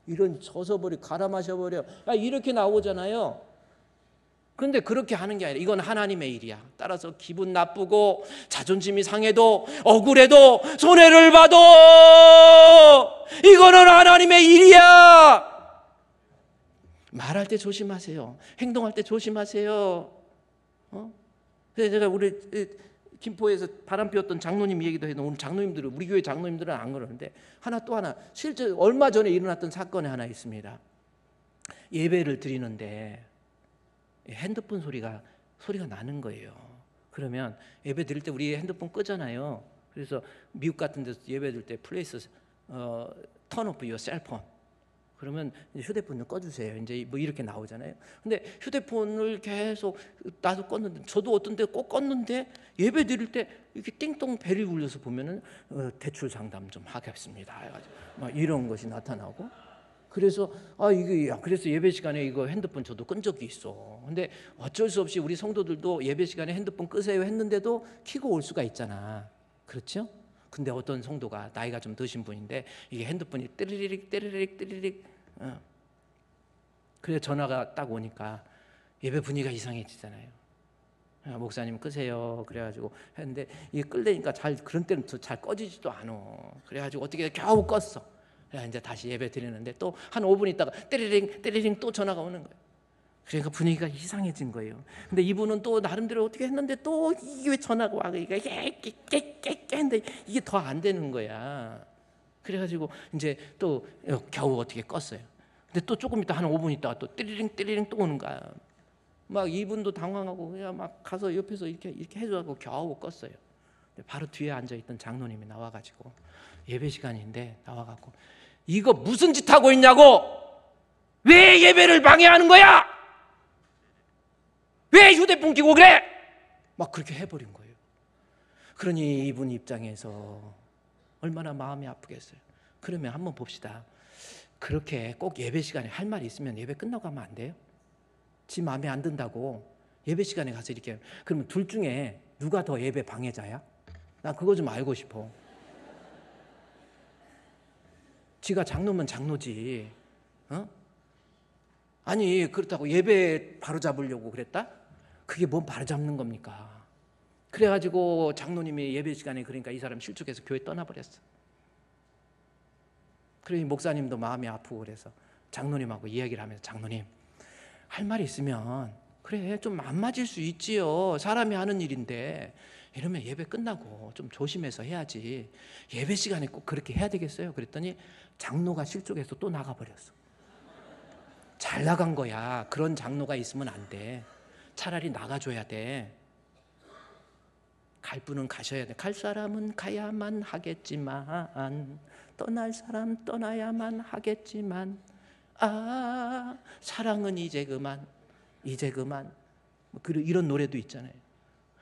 이런 젖어버려, 갈아 마셔버려, 이렇게 나오잖아요. 그런데 그렇게 하는 게 아니라 이건 하나님의 일이야. 따라서 기분 나쁘고 자존심이 상해도 억울해도 손해를 봐도 이거는 하나님의 일이야. 말할 때 조심하세요. 행동할 때 조심하세요. 그래서 제가 우리 김포에서 바람 피웠던 장로님 얘기도 해도, 오늘 장로님들은, 우리 교회 장로님들은 안 그러는데 또 하나 실제 얼마 전에 일어났던 사건이 하나 있습니다. 예배를 드리는데 핸드폰 소리가 나는 거예요. 그러면 예배 드릴 때 우리 핸드폰 끄잖아요. 그래서 미국 같은 데서 예배 드릴 때 플레이스 turn off your cell phone, 그러면 휴대폰을 꺼주세요. 이제 이렇게 나오잖아요. 근데 휴대폰을 계속 나도 껐는데, 저도 어떤 때 꼭 껐는데 예배 드릴 때 이렇게 띵동 벨이 울려서 보면은 대출 상담 좀 하겠습니다. 막 이런 것이 나타나고. 그래서 그래서 예배 시간에 이거 핸드폰 저도 끈 적이 있어. 근데 어쩔 수 없이 우리 성도들도 예배 시간에 핸드폰 끄세요 했는데도 켜고 올 수가 있잖아. 그렇죠? 근데 어떤 성도가 나이가 좀 드신 분인데 이게 핸드폰이 띠리릭 그래 전화가 딱 오니까 예배 분위기가 이상해지잖아요. 목사님 끄세요. 그래가지고 했는데 이게 끌려니까 그런 때는 잘 꺼지지도 않아. 그래가지고 어떻게 겨우 껐어. 이제 다시 예배 드리는데 또 한 5분 있다가 띠리링 또 전화가 오는 거예요. 그러니까 분위기가 이상해진 거예요. 근데 이분은 또 나름대로 어떻게 했는데 또 이게 왜 전화가 와? 그러니까 했는데 이게 더 안 되는 거야. 그래가지고 이제 또 겨우 어떻게 껐어요. 근데 또 조금 있다 한 5분 있다가 또 띠리링 또 오는 거야. 막 이분도 당황하고 그냥 막 가서 옆에서 이렇게 해줘가지고 겨우 껐어요. 바로 뒤에 앉아있던 장로님이 나와가지고 예배 시간인데 나와갖고 이거 무슨 짓 하고 있냐고! 왜 예배를 방해하는 거야! 왜 휴대폰 끼고 그래! 막 그렇게 해버린 거예요. 그러니 이분 입장에서 얼마나 마음이 아프겠어요. 그러면 한번 봅시다. 그렇게 꼭 예배 시간에 할 말이 있으면 예배 끝나고 가면 안 돼요? 지 마음에 안 든다고 예배 시간에 가서 이렇게, 그러면 둘 중에 누가 더 예배 방해자야? 나 그거 좀 알고 싶어. 지가 장로면 장로지, 어? 아니 그렇다고 예배 바로잡으려고 그랬다? 그게 뭔 바로잡는 겁니까? 그래가지고 장로님이 예배 시간에 그러니까 이 사람 실족해서 교회 떠나버렸어. 그러니 목사님도 마음이 아프고 그래서 장로님하고 이야기를 하면서, 장로님 할 말이 있으면 그래 좀 안 맞을 수 있지요, 사람이 하는 일인데 이러면 예배 끝나고 좀 조심해서 해야지 예배 시간에 꼭 그렇게 해야 되겠어요? 그랬더니 장로가 실족해서 또 나가버렸어. 잘 나간 거야. 그런 장로가 있으면 안 돼. 차라리 나가줘야 돼. 갈 분은 가셔야 돼. 갈 사람은 가야만 하겠지만, 떠날 사람 떠나야만 하겠지만, 아 사랑은 이제 그만, 이제 그만. 이런 노래도 있잖아요.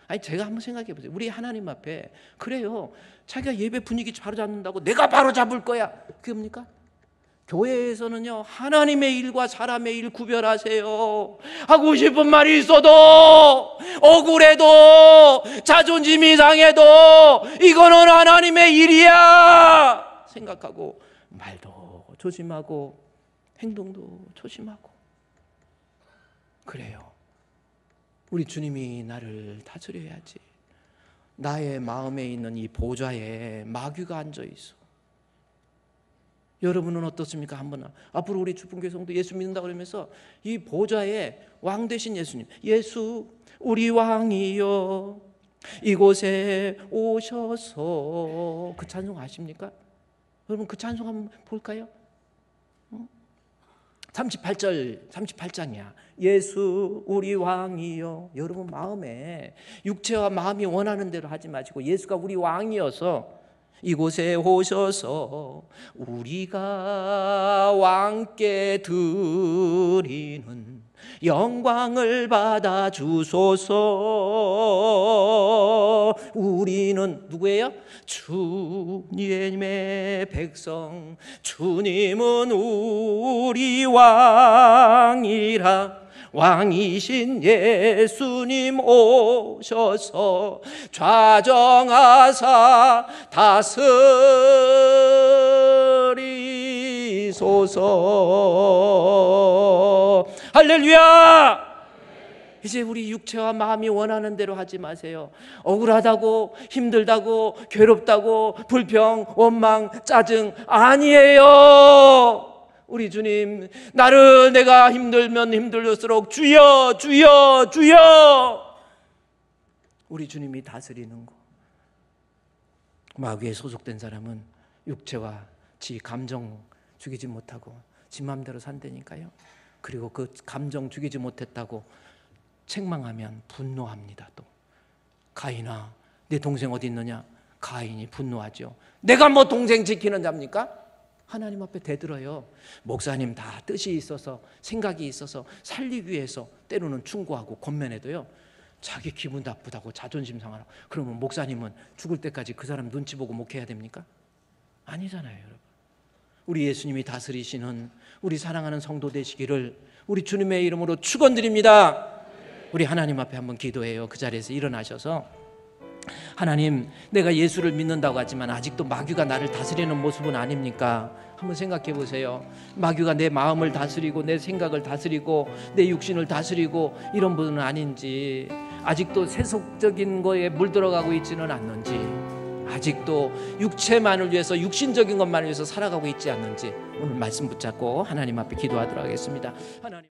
아니 제가 한번 생각해 보세요. 우리 하나님 앞에 그래요, 자기가 예배 분위기 바로 잡는다고 내가 바로 잡을 거야, 그게 뭡니까? 교회에서는요, 하나님의 일과 사람의 일 구별하세요. 하고 싶은 말이 있어도, 억울해도, 자존심이 상해도 이거는 하나님의 일이야 생각하고 말도 조심하고 행동도 조심하고 그래요. 우리 주님이 나를 다스려야지. 나의 마음에 있는 이 보좌에 마귀가 앉아 있어. 여러분은 어떻습니까? 한번 앞으로 우리 주풍교회 성도 예수 믿는다 그러면서 이 보좌에 왕 되신 예수님, 예수 우리 왕이여 이곳에 오셔서, 그 찬송 아십니까? 여러분 그 찬송 한번 볼까요? 38장이야. 예수 우리 왕이여. 여러분 마음에, 육체와 마음이 원하는 대로 하지 마시고 예수가 우리 왕이어서 이곳에 오셔서 우리가 왕께 드리는 영광을 받아 주소서. 우리는 누구예요? 주님의 백성, 주님은 우리 왕이라. 왕이신 예수님 오셔서 좌정하사 다스리소서. 할렐루야! 이제 우리 육체와 마음이 원하는 대로 하지 마세요. 억울하다고, 힘들다고, 괴롭다고, 불평, 원망, 짜증 아니에요. 우리 주님, 나를 내가 힘들면 힘들수록 주여 주여 주여, 우리 주님이 다스리는 거. 마귀에 소속된 사람은 육체와 지 감정 죽이지 못하고 지 마음대로 산다니까요. 그리고 그 감정 죽이지 못했다고 책망하면 분노합니다. 또 가인아 내 동생 어디 있느냐? 가인이 분노하죠. 내가 뭐 동생 지키는 자입니까? 하나님 앞에 대들어요. 목사님 다 뜻이 있어서 생각이 있어서 살리기 위해서 때로는 충고하고 권면해도요, 자기 기분 나쁘다고 자존심 상하라고 그러면 목사님은 죽을 때까지 그 사람 눈치 보고 목회해야 됩니까? 아니잖아요. 여러분, 우리 예수님이 다스리시는 우리 사랑하는 성도 되시기를 우리 주님의 이름으로 축원드립니다. 우리 하나님 앞에 한번 기도해요. 그 자리에서 일어나셔서, 하나님 내가 예수를 믿는다고 하지만 아직도 마귀가 나를 다스리는 모습은 아닙니까? 한번 생각해 보세요. 마귀가 내 마음을 다스리고 내 생각을 다스리고 내 육신을 다스리고 이런 분은 아닌지, 아직도 세속적인 거에 물들어가고 있지는 않는지, 아직도 육체만을 위해서 육신적인 것만을 위해서 살아가고 있지 않는지, 오늘 말씀 붙잡고 하나님 앞에 기도하도록 하겠습니다. 하나님.